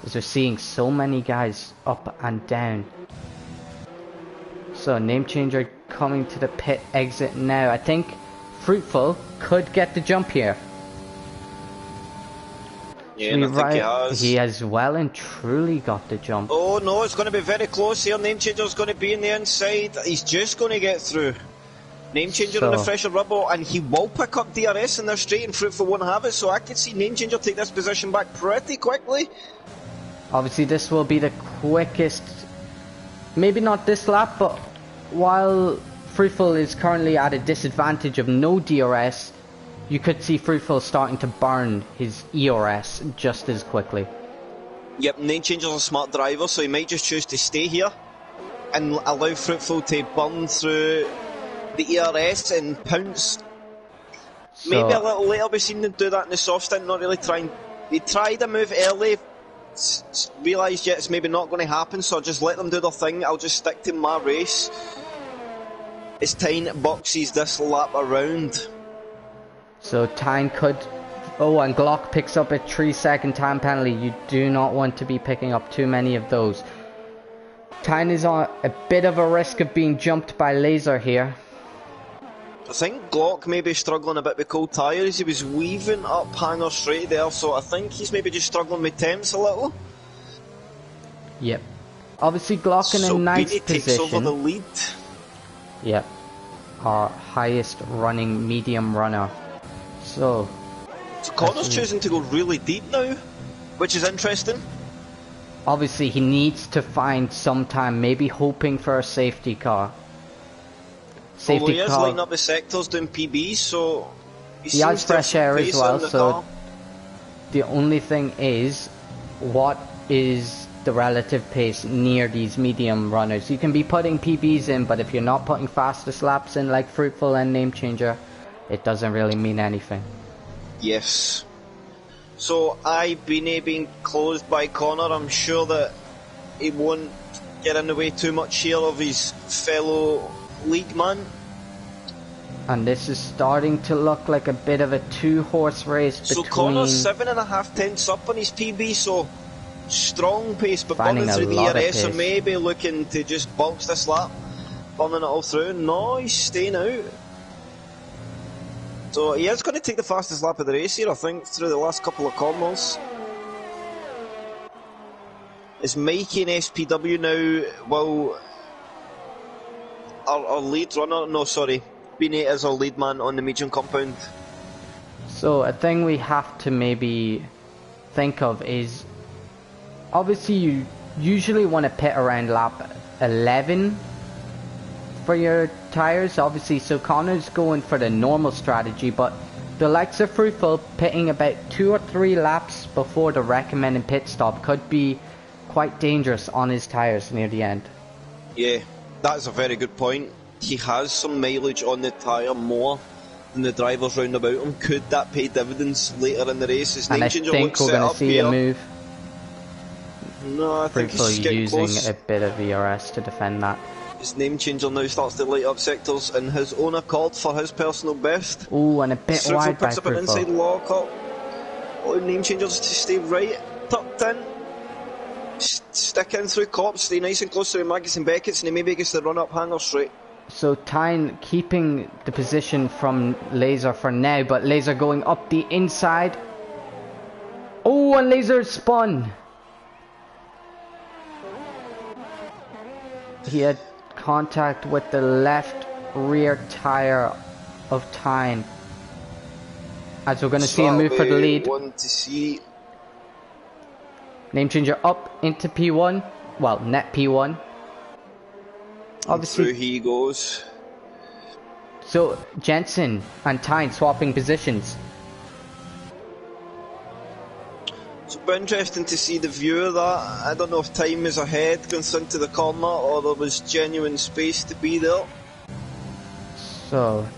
As we're seeing so many guys up and down. So Name Changer coming to the pit exit now. I think Fruitful could get the jump here. Yeah, and I think he has. He has well and truly got the jump. Oh no, it's going to be very close here. Name Changer's going to be in the inside. He's just going to get through. Name Changer on the fresher rubber, and he will pick up DRS in their straight, and Fruitful won't have it, so I could see Name Changer take this position back pretty quickly. Obviously this will be the quickest, maybe not this lap, but while Fruitful is currently at a disadvantage of no DRS, you could see Fruitful starting to burn his ERS just as quickly. Yep, Name Changer's a smart driver, so he might just choose to stay here and allow Fruitful to burn through the ERS and pounce. So, maybe a little later we've seen them do that in the soft stint, not really trying. He tried a move early, realised it's maybe not going to happen, so I'll just let them do their thing. I'll just stick to my race. It's Tyne boxes this lap around. So Tyne could... Oh, and Glock picks up a 3-second time penalty. You do not want to be picking up too many of those. Tyne is on a bit of a risk of being jumped by Laser here. I think Glock may be struggling a bit with cold tyres. He was weaving up Hanger straight there, so I think he's maybe just struggling with temps a little. Yep. Obviously Glock in a nice Beatty position. Takes over the lead. Yep. Our highest running medium runner. So Connor's choosing to go really deep now, which is interesting. Obviously he needs to find some time, maybe hoping for a safety car. Although he is lining up the sectors doing PBs, so he has fresh air as well, so the only thing is, what is the relative pace near these medium runners? You can be putting PBs in, but if you're not putting fastest laps in like Fruitful and Name Changer, it doesn't really mean anything. Yes. So Ibine being closed by Connor, I'm sure that he won't get in the way too much here of his fellow league man. And this is starting to look like a bit of a two-horse race between... So Connor's 7.5 tenths up on his PB, so strong pace, but burning through the ERS, and maybe looking to just box this lap, burning it all through. No, he's staying out. So he is going to take the fastest lap of the race here, I think, through the last couple of corners. Is Mikey and SPW now, well, our lead runner? No, sorry. Bine is our lead man on the medium compound. So a thing we have to maybe think of is, obviously you usually want to pit around lap 11 for your tyres, obviously, so Connor's going for the normal strategy, but the likes of Fruitful pitting about 2 or 3 laps before the recommended pit stop could be quite dangerous on his tyres near the end. Yeah, that's a very good point. He has some mileage on the tyre more than the drivers round about him. Could that pay dividends later in the race? His and I think we're going to see a move. No, I think Fruitful he's getting using close. A bit of ERS to defend that. His Name Changer now starts to light up sectors in his own accord for his personal best. Oh, and a bit Fruitful wide by picks up an inside lock-up. Oh, Name Changers to stay right, tucked in. Stick in through cops, stay nice and close to the Magus and Beckett's, and he maybe gets the run-up Hanger straight. So Tyne keeping the position from Laser for now, but Laser going up the inside. Oh, and Laser spun. He had contact with the left rear tire of Tyne. As we're going to see a move for the lead. One to see. Name Changer up into P1. Well, net P1. Obviously, through he goes. So Jensen and Tyne swapping positions. It's interesting to see the view of that. I don't know if time is ahead going into the corner or there was genuine space to be there. So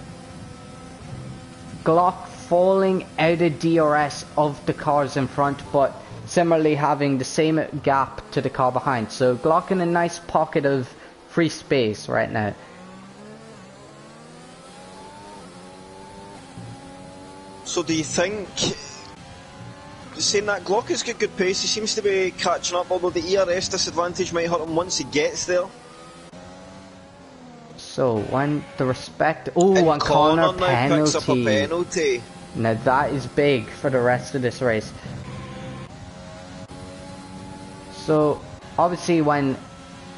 Glock falling out of DRS of the cars in front, but similarly having the same gap to the car behind. So Glock in a nice pocket of free space right now. So do you think, saying that Glock has got good pace, he seems to be catching up, although the ERS disadvantage might hurt him once he gets there. So when the respect, oh, and Connor penalty. Picks up a penalty. Now that is big for the rest of this race. So obviously when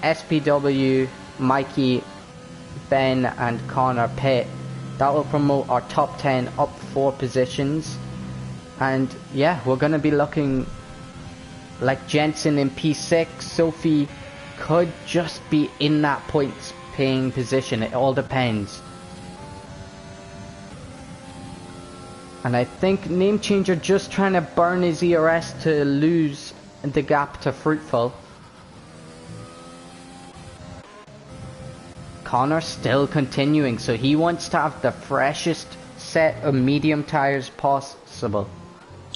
SPW, Mikey Ben and Connor pit, that will promote our top 10 up 4 positions. And yeah, we're going to be looking like Jensen in P6. Sophie could just be in that points paying position. It all depends. And I think Name Changer just trying to burn his ERS to lose the gap to Fruitful. Connor still continuing, so he wants to have the freshest set of medium tyres possible.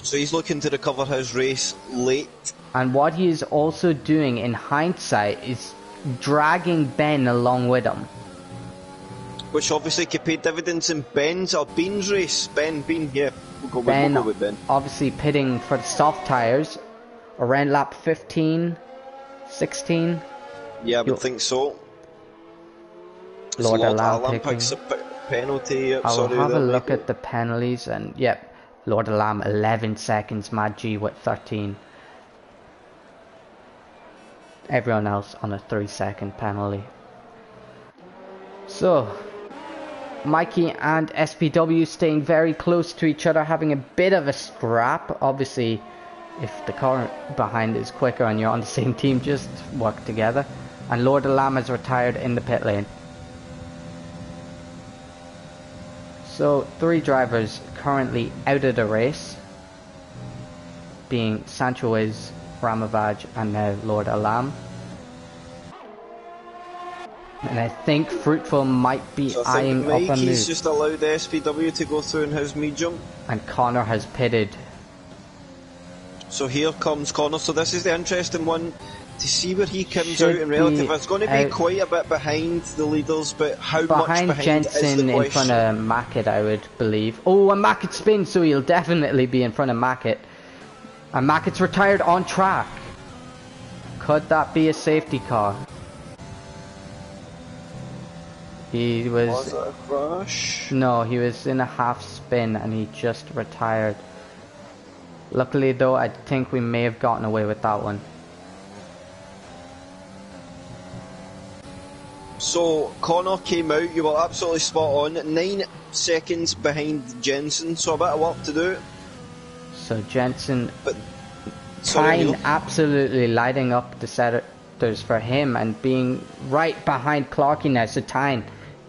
So he's looking to recover his race late. And what he is also doing in hindsight is dragging Ben along with him. Which obviously could pay dividends in Ben's or Bean's race. Bean, yeah. We'll go with Ben. Obviously pitting for the soft tyres around lap 15, 16. Yeah, I would think so. Lord Alam picks a penalty. I'll have a look at the penalties, and yep, Lord Alam 11 seconds, Mad G with 13. Everyone else on a 3-second penalty. So Mikey and SPW staying very close to each other, having a bit of a scrap. Obviously, if the car behind is quicker and you're on the same team, just work together. And Lord Alam is retired in the pit lane. So 3 drivers currently out of the race, being Sancho Wiz, Ramavaj and now Lord Alam. And I think Fruitful might be eyeing up a move. Mikey's just allowed SPW to go through in his medium. And Connor has pitted. So here comes Connor. So this is the interesting one to see where he comes out in relative. It's going to be quite a bit behind the leaders, but how much behind Jensen is the question? In front of Mackett, I would believe. Oh, and Mackett spins, so he'll definitely be in front of Mackett. And Mackett's retired on track. Could that be a safety car? He was it a crash? No, he was in a half spin and he just retired. Luckily though, I think we may have gotten away with that one. So Connor came out, you were absolutely spot on, 9 seconds behind Jensen, so a bit of work to do. So Jensen, Tyne absolutely lighting up the sectors for him and being right behind Clarkey now. So Tyne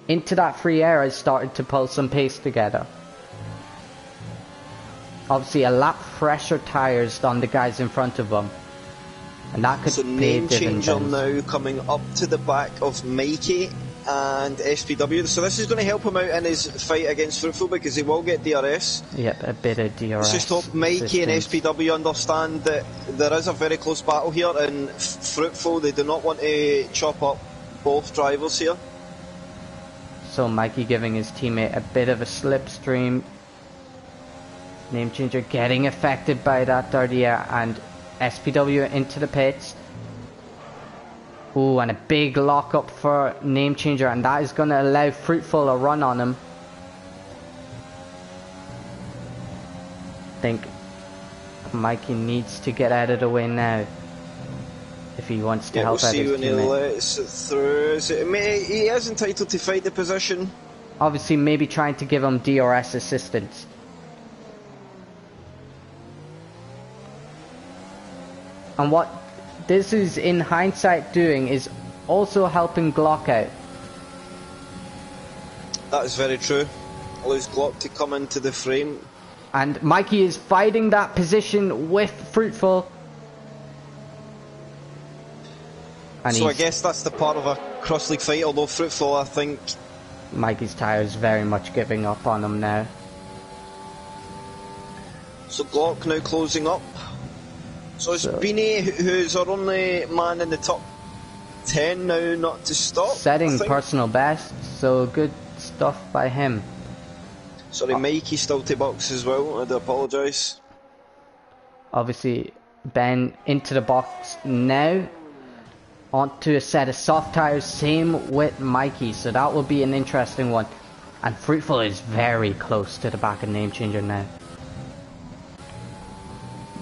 into that free air has started to pull some pace together. Obviously a lap fresher tyres on the guys in front of him. And that could pay dividends. So Name Changer now coming up to the back of Mikey and SPW. So this is going to help him out in his fight against Fruitful because he will get DRS. Yep, a bit of DRS. Let's just hope Mikey and SPW understand that there is a very close battle here, and Fruitful, they do not want to chop up both drivers here. So Mikey giving his teammate a bit of a slipstream. Name Changer getting affected by that dirty air, and SPW into the pits. Ooh, and a big lock up for Name Changer, and that is going to allow Fruitful a run on him. I think Mikey needs to get out of the way now if he wants to help out his teammate. We'll see when he lets it through. He is entitled to fight the position. Obviously maybe trying to give him DRS assistance. And what this is in hindsight doing is also helping Glock out. That is very true. Allows Glock to come into the frame. And Mikey is fighting that position with Fruitful. And so I guess that's the part of a cross-league fight, although Fruitful, I think... Mikey's tyre is very much giving up on him now. So Glock now closing up. So it's Beanie, who's our only man in the top 10 now, not to stop. Setting personal best, so good stuff by him. Sorry, Mikey's still to box as well, I do apologise. Obviously, Ben into the box now. Onto a set of soft tyres, same with Mikey, so that will be an interesting one. And Fruitful is very close to the back of Name Changer now.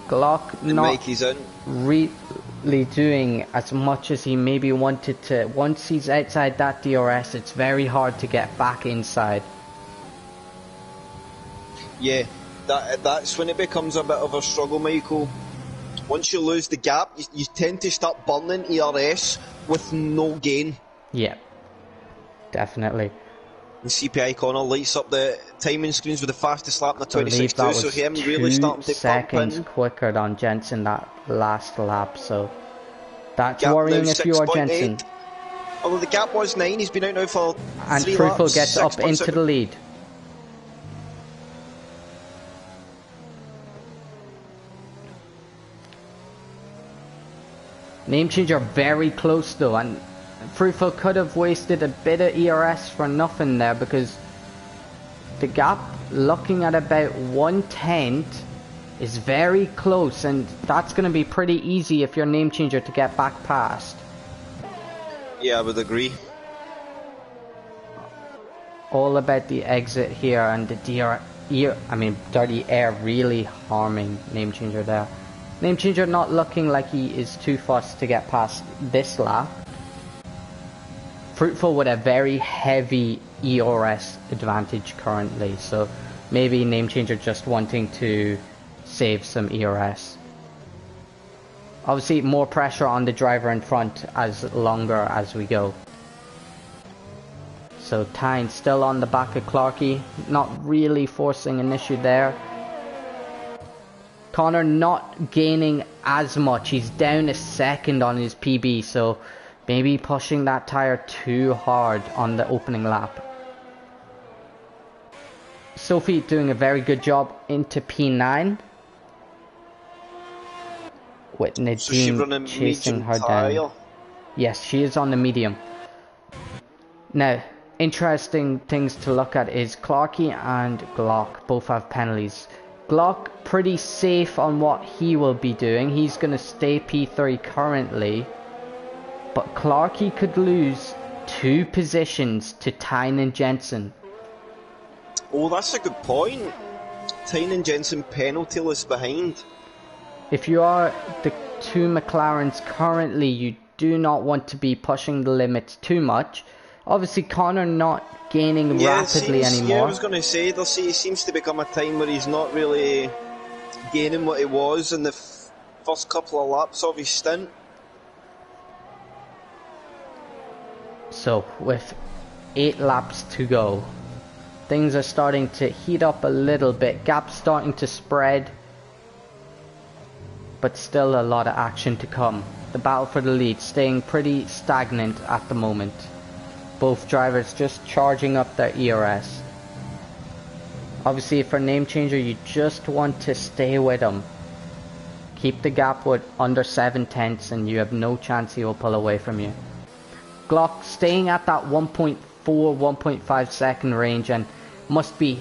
Glock not doing as much as he maybe wanted to. Once he's outside that DRS, it's very hard to get back inside. Yeah, that's when it becomes a bit of a struggle, Michael. Once you lose the gap, you tend to start burning ERS with no gain. Yeah, definitely. And CPI Connor lights up the timing screens with the fastest lap in the 26.2, so him really starting to pump in. 2 seconds quicker than Jensen that last lap, so that's Gap worrying now if you are Jensen. 6.8. Although the gap was 9, he's been out now for and 3 Fruitful laps. gets up into the lead. Name changer very close though, and Fruitful could have wasted a bit of ERS for nothing there, because the gap looking at about 1/10 is very close, and that's going to be pretty easy if you're name changer to get back past. Yeah, I would agree. All about the exit here, and the dirty air really harming name changer there. Name changer not looking like he is too fussed to get past this lap. Fruitful with a very heavy ERS advantage currently, so maybe name changer just wanting to save some ERS. Obviously more pressure on the driver in front as longer as we go. So Tyne still on the back of Clarkey, not really forcing an issue there. Connor not gaining as much, he's down a second on his PB, so maybe pushing that tyre too hard on the opening lap. Sophie doing a very good job into P9. With Nadine chasing her down. Yes, she is on the medium. Now, interesting things to look at is Clarkey and Glock both have penalties. Glock pretty safe on what he will be doing. He's going to stay P3 currently. But Clarkey could lose 2 positions to Tyne and Jensen. Oh, that's a good point. Tyne and Jensen penaltyless behind. If you are the 2 McLarens currently, you do not want to be pushing the limits too much. Obviously Connor not gaining rapidly anymore. Yeah, I was going to say, it seems to become a time where he's not really gaining what he was in the first couple of laps of his stint. So with 8 laps to go, things are starting to heat up a little bit, gaps starting to spread, but still a lot of action to come. The battle for the lead staying pretty stagnant at the moment. Both drivers just charging up their ERS. Obviously for name changer you just want to stay with him. Keep the gap with under 7/10 and you have no chance he will pull away from you. Glock staying at that 1.4, 1.5 second range, and must be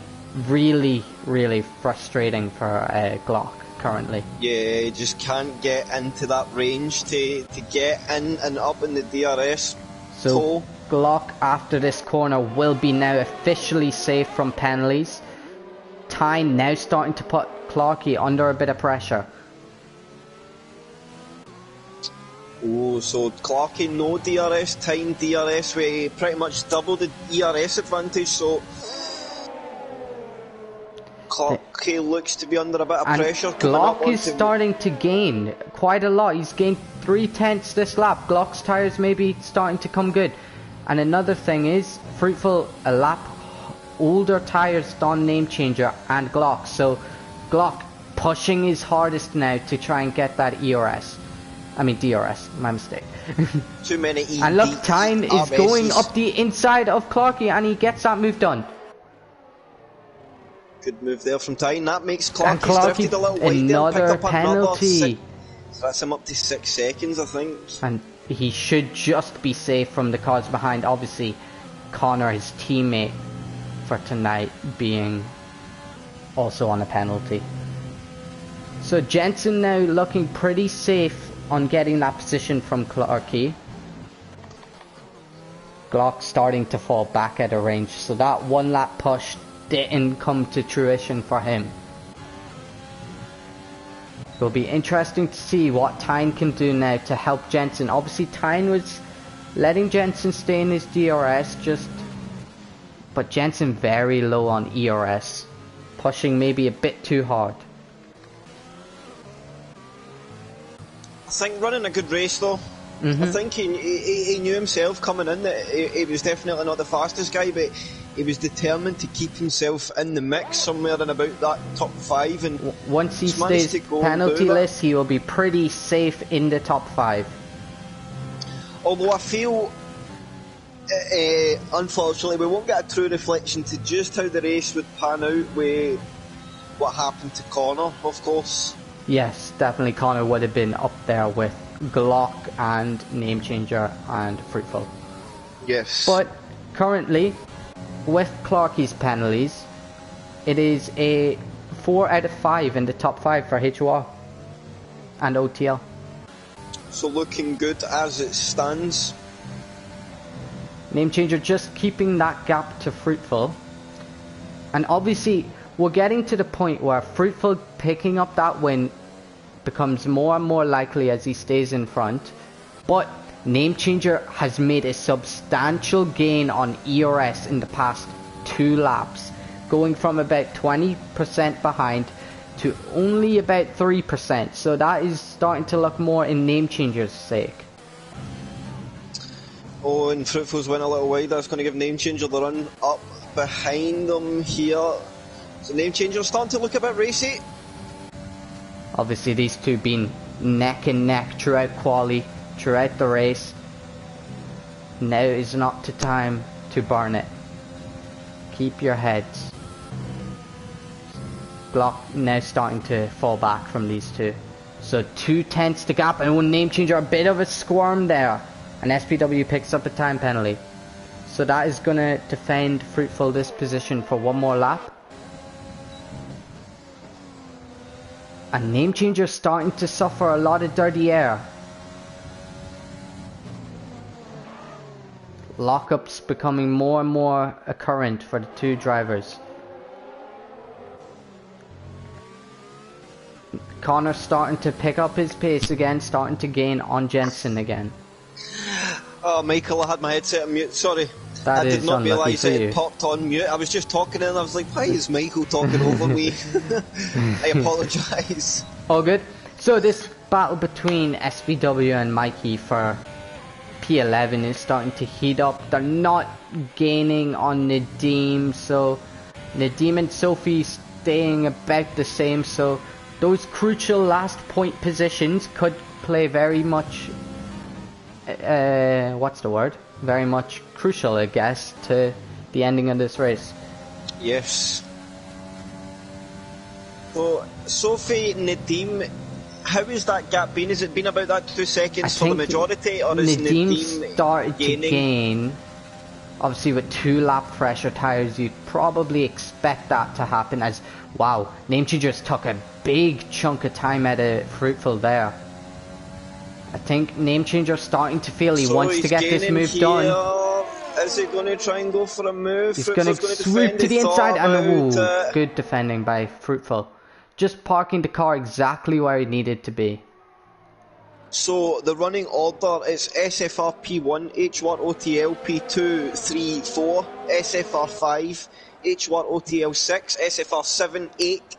really, really frustrating for Glock currently. Yeah, you just can't get into that range to get in and up in the DRS. So Glock after this corner will be now officially safe from penalties. Tyne now starting to put Clarkey under a bit of pressure. Oh, so Clarkey no DRS, Tyne DRS, we pretty much double the ERS advantage, so Clarkey looks to be under a bit of pressure. Glock is starting to gain quite a lot. He's gained 3/10 this lap. Glock's tyres maybe starting to come good. And another thing is, Fruitful a lap older tyres than name changer and Glock. So Glock pushing his hardest now to try and get that ERS. I mean DRS, my mistake. Too many EDs. And look, Tyne is going up the inside of Clarkey and he gets that move done. Good move there from Tyne. That makes Clarkey drifted a little wide. Another penalty. That's him up to 6 seconds, I think. And he should just be safe from the cars behind. Obviously, Connor, his teammate for tonight, being also on a penalty. So Jensen now looking pretty safe on getting that position from Clarkey. Glock starting to fall back at a range, so that 1 lap push didn't come to fruition for him. It'll be interesting to see what Tyne can do now to help Jensen. Obviously, Tyne was letting Jensen stay in his DRS, but Jensen very low on ERS, pushing maybe a bit too hard. I think running a good race though. I think he knew himself coming in that he was definitely not the fastest guy, but he was determined to keep himself in the mix somewhere in about that top 5. And once he stays penalty-less, he will be pretty safe in the top 5. Although I feel, unfortunately, we won't get a true reflection to just how the race would pan out with what happened to Connor, of course. Yes, definitely Connor would have been up there with Glock and Name Changer and Fruitful. Yes. But currently, with Clarkie's penalties, it is a 4 out of 5 in the top 5 for HOR and OTL. So looking good as it stands. Name Changer just keeping that gap to Fruitful. And obviously, we're getting to the point where Fruitful picking up that win becomes more and more likely as he stays in front. But Name Changer has made a substantial gain on ERS in the past 2 laps, going from about 20% behind to only about 3%. So that is starting to look more in Name Changer's sake. Oh, and Fruitful's went a little wide. That's going to give Name Changer the run up behind them here. So Name Changer starting to look a bit racy. Obviously these two been neck and neck throughout quali, throughout the race. Now is not the time to burn it. Keep your heads. Glock now starting to fall back from these two. So 2/10 to gap, and one Name Changer, a bit of a squirm there. And SPW picks up a time penalty. So that is going to defend Fruitful this position for one more lap. And Name Changer starting to suffer a lot of dirty air. Lockups becoming more and more occurrent for the two drivers. Connor starting to pick up his pace again, starting to gain on Jensen again. Oh, Michael, I had my headset on mute, sorry. That I did not realise it you. popped on mute. I was just talking and I was like, why is Michael talking over me? I apologise. All good. So this battle between SPW and Mikey for P11 is starting to heat up. They're not gaining on Nadeem, so Nadeem and Sophie staying about the same, so those crucial last point positions could play very much what's the word? Very much crucial, I guess, to the ending of this race. Yes. So, Sophie, Nadeem, how has that gap been? Has it been about that 2 seconds for the majority, or is Nadeem started to gain? Obviously, with 2 lap pressure tyres, you'd probably expect that to happen. As wow, Name Changer just took a big chunk of time out of Fruitful there. I think Name Changer starting to feel he wants to get this move done. Is he going to try and go for a move? He's going to swoop to the inside, and ooh, good defending by Fruitful. Just parking the car exactly where it needed to be. So the running order is SFR P1, HOR OTL P2, 3, 4, SFR 5, HOR OTL 6, SFR 7, 8,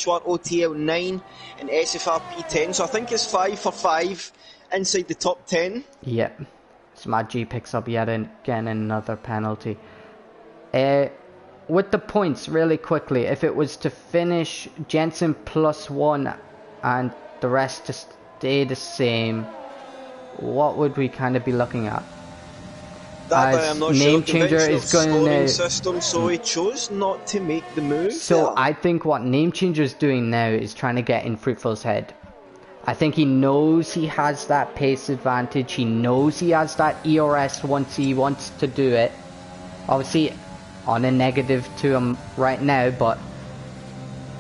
HOR OTL 9, and SFR P10. So I think it's 5 for 5 inside the top 10. Yep. Smart G picks up yet again another penalty. With the points, really quickly, if it was to finish Jensen +1 and the rest to stay the same, what would we kind of be looking at? That I'm not Name sure. Changer is going to system, so he chose not to make the move. So there. I think what Name Changer is doing now is trying to get in Fruitful's head. I think he knows he has that pace advantage. He knows he has that ERS once he wants to do it. Obviously on a negative to him right now, but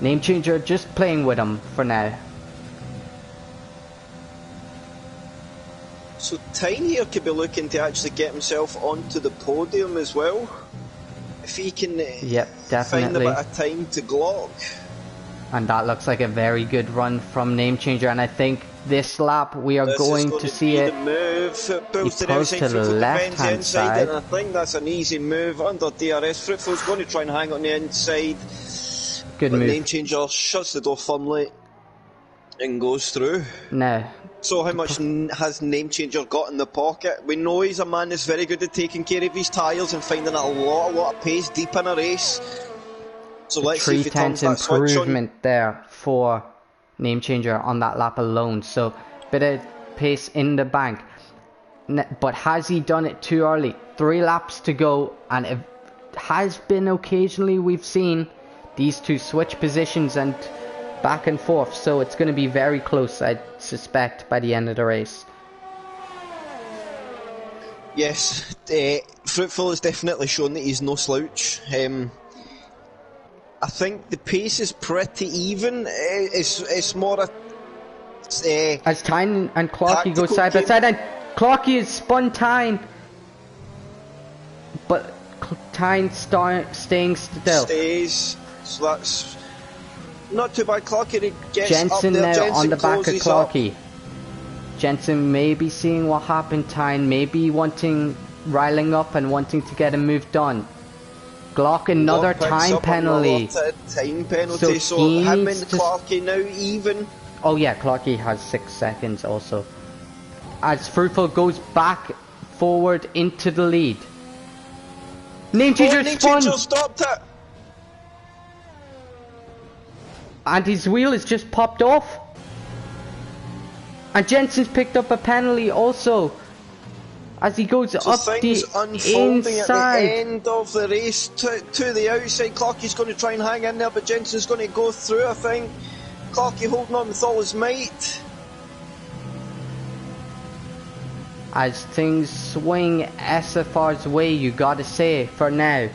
Name Changer just playing with him for now. So Tyne here could be looking to actually get himself onto the podium as well. If he can yep, definitely find a bit of time to Glock. And that looks like a very good run from Name Changer, and I think this lap we are going to see it. Move. He pulls to the left-hand side. And I think that's an easy move under DRS. Fruitful's going to try and hang on the inside. Good move. Name Changer shuts the door firmly and goes through. No. So how much has Name Changer got in the pocket? We know he's a man that's very good at taking care of his tyres and finding a lot of pace deep in a race. So let's see if he turns that switch on. Improvement there for Name Changer on that lap alone. So bit of pace in the bank. But has he done it too early? 3 laps to go, and it has been occasionally we've seen these two switch positions and back and forth. So it's going to be very close, I suspect, by the end of the race. Yes, Fruitful has definitely shown that he's no slouch. I think the pace is pretty even. It's more a as Tyne and Clarkey go side by side, and Clarkey has spun Tyne, but Tyne staying still. Stays, so that's not too bad. Clarkey gets Jensen up there. now Jensen on the back of Clarkey. Up. Jensen may be seeing what happened. Tyne maybe riling up and wanting to get a move done. Glock another time penalty. Time penalty. So him and Clarkey now even. Oh yeah, Clarkey has 6 seconds also. As Fruitful goes back forward into the lead. Name Changer spun. Stopped it. And his wheel has just popped off. And Jensen's picked up a penalty also. As he goes up the inside. At the end of the race to the outside. Clarkey's going to try and hang in there, but Jensen's going to go through, I think. Clarkey holding on with all his might. As things swing SFR's way, you gotta say, for now.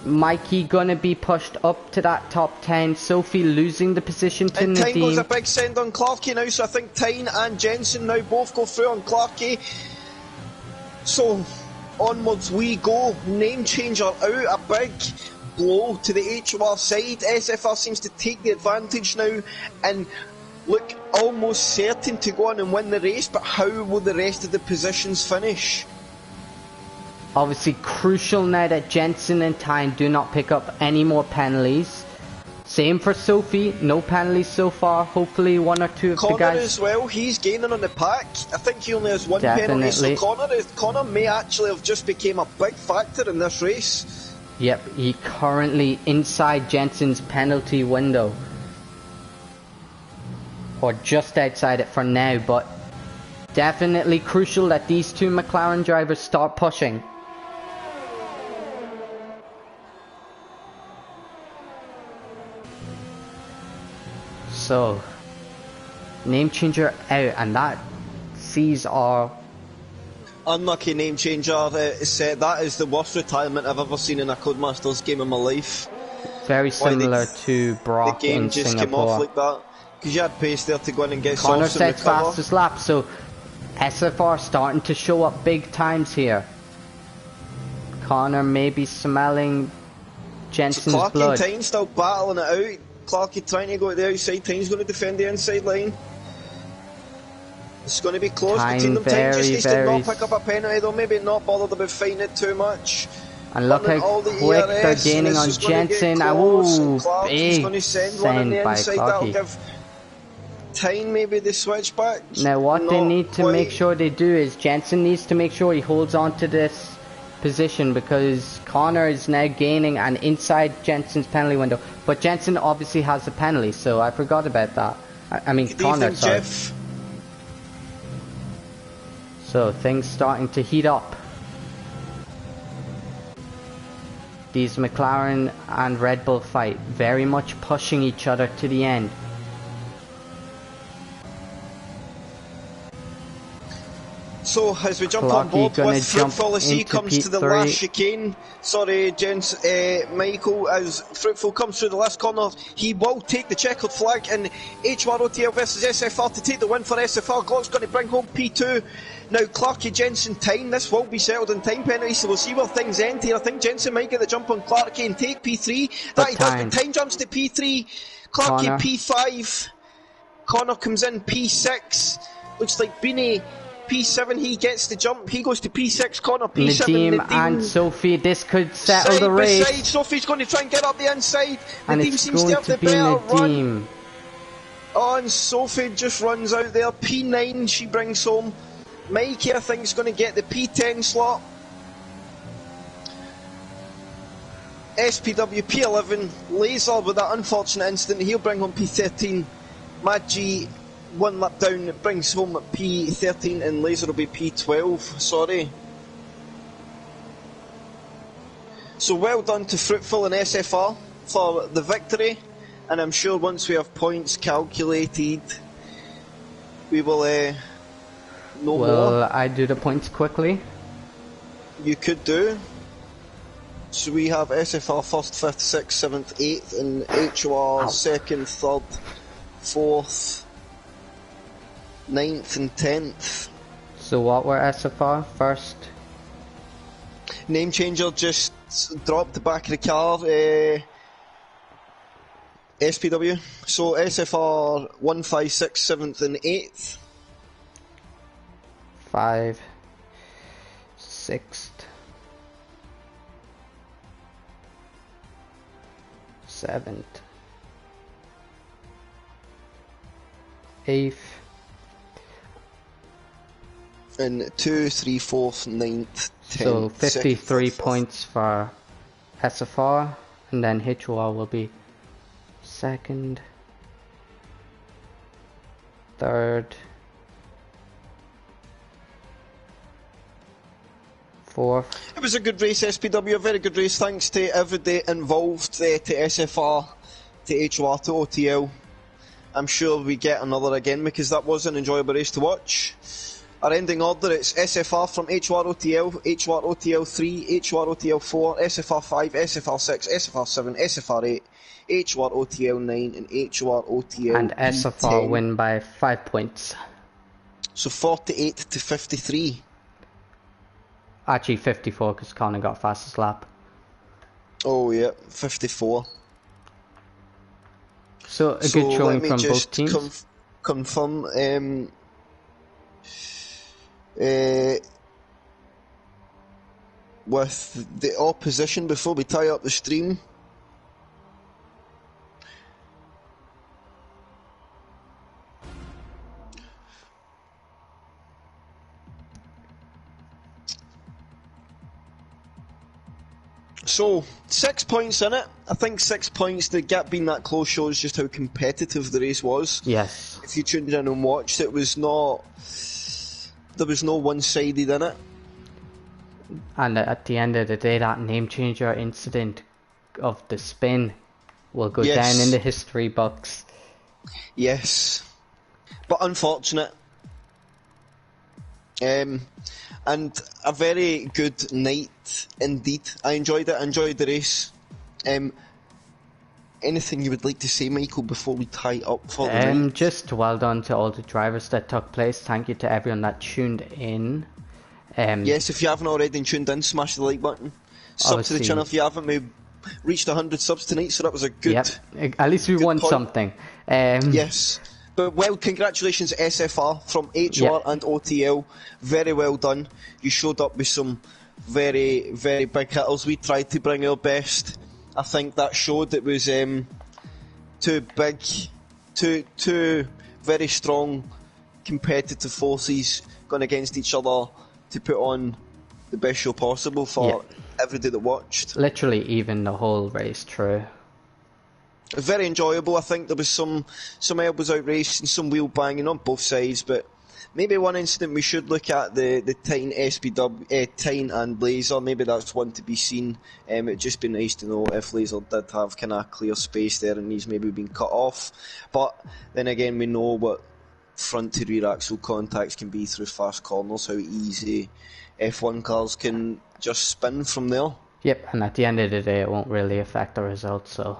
Mikey gonna be pushed up to that top 10. Sophie losing the position to Nadeem. And Tyne goes a big send on Clarkey now, so I think Tyne and Jensen now both go through on Clarkey. So, onwards we go. Name Changer out, a big blow to the HOR side. SFR seems to take the advantage now and look almost certain to go on and win the race, but how will the rest of the positions finish? Obviously crucial now that Jensen and Tyne do not pick up any more penalties. Same for Sophie, no penalties so far. Hopefully 1 or 2 of Connor the guys. as well, he's gaining on the pack. I think he only has 1 penalty, so Connor may actually have just became a big factor in this race. Yep, he currently inside Jensen's penalty window. Or just outside it for now, but definitely crucial that these 2 McLaren drivers start pushing. So, Name Changer out, and that sees our unlucky Name Changer. That is the worst retirement I've ever seen in a Codemasters game in my life. Very similar to Brock in Singapore. The game just came off like that. Because you had pace there to go in and get Connor soft and sets recover. fastest lap, so SFR starting to show up big times here. Connor maybe smelling Jensen's so blood. Clarkey and Tyne still battling it out. Clarkey trying to go to the outside, Tyne's going to defend the inside line. It's going to be close between them. Tyne just needs to not pick up a penalty, though. Maybe not bothered about fighting it too much. And look how quick they're gaining on Jensen. Ooh, big send by Clarkey. That'll give Tyne maybe the switch back. Now what they need to make sure they do is Jensen needs to make sure he holds on to this position, because Connor is now gaining and inside Jensen's penalty window. But Jensen obviously has a penalty, so I forgot about that. I mean Connor, sorry. Jeff. So things starting to heat up. These McLaren and Red Bull fight, very much pushing each other to the end. So, as we jump Clocky on board gonna with jump Fruitful as he into comes to the P3. last chicane. Sorry, gents, Michael, as Fruitful comes through the last corner, he will take the checkered flag in HOR versus SFR to take the win for SFR. Glock's going to bring home P2. Now, Clarkie Jensen time, this will be settled in time penalty, so we'll see where things end here. I think Jensen might get the jump on Clarkie and take P3. That he does, but time jumps to P3. Clarkie P5. Connor comes in P6. Looks like Beanie P7, he gets the jump, he goes to P6, Connor P7, Nadeem and Sophie, this could settle the race. Side. Sophie's going to try and get up the inside, and Nadeem seems to have the better run. Oh, and Sophie just runs out there, P9 she brings home. Mikey I think is going to get the P10 slot. SPW P11, Laser with that unfortunate incident, he'll bring home P13. Mad G, one lap down, it brings home P13 and Laser will be P12, sorry. So well done to Fruitful and SFR for the victory, and I'm sure once we have points calculated, we will know more. Will I do the points quickly? You could do. So we have SFR 1st, 5th, 6th, 7th, 8th, and HOR 2nd, 3rd, 4th, 9th and 10th. So what were SFR first? Name changer just dropped the back of the car, SPW. So SFR 1, 5, 6, 7th and 8th. 5, 6th, 7th, 8th. And 2, 3, 4th, 9th, 10th. So 53 points for SFR, and then HOR will be 2nd, 3rd, 4th. It was a good race, SPW, a very good race. Thanks to everybody involved, to SFR, to HOR, to OTL. I'm sure we get another again because that was an enjoyable race to watch. Our ending order, it's SFR from HOR OTL, HOR OTL 3, HOR OTL 4, SFR 5, SFR 6, SFR 7, SFR 8, HOR OTL 9 and HOR OTL and SFR 10. win by 5 points. So 48 to 53. Actually 54 because Connor got fastest lap. Oh yeah, 54. So a good showing from both teams. Confirm. With the opposition before we tie up the stream. So, 6 points in it. I think 6 points, the gap being that close shows just how competitive the race was. Yes. If you tuned in and watched, it was not... There was no one-sided in it. And at the end of the day, that name changer incident of the spin will go down in the history books. Yes. But unfortunate. And a very good night indeed. I enjoyed it, I enjoyed the race. Anything you would like to say, Michael, before we tie up for the night? Just well done to all the drivers that took place. Thank you to everyone that tuned in. Yes, if you haven't already tuned in, smash the like button. Sub to the channel if you haven't. We reached 100 subs tonight, so that was a good... Yep, at least we won something. Yes. But well, congratulations SFR from HOR and OTL. Very well done. You showed up with some very, very big hitters. We tried to bring our best. I think that showed it was two big, two very strong competitive forces going against each other to put on the best show possible for everybody that watched. Literally even the whole race through. Very enjoyable. I think there was some elbows out race and some wheel banging on both sides, but maybe one incident we should look at the Titan SPW, Titan and Laser. Maybe that's one to be seen. It'd just be nice to know if Laser did have kind of clear space there and he's maybe been cut off. But then again, we know what front to rear axle contacts can be through fast corners, how easy F1 cars can just spin from there. Yep, and at the end of the day, it won't really affect the results, so.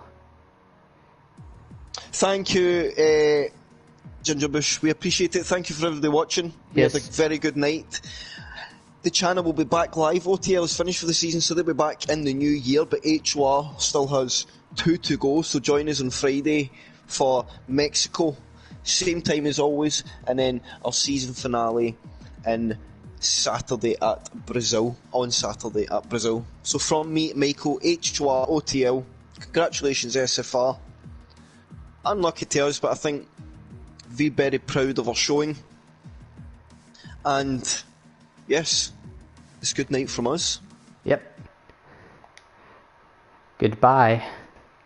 Thank you, Gingerbush. We appreciate it. Thank you for everybody watching. We Yes. had a very good night. The channel will be back live. OTL is finished for the season, so they'll be back in the new year, but HOR still has 2 to go, so join us on Friday for Mexico. Same time as always, and then our season finale on Saturday at Brazil. So from me, Michael, HOR, OTL, congratulations SFR. Unlucky to us, but I think we're very proud of our showing. And yes, it's good night from us. Yep. Goodbye.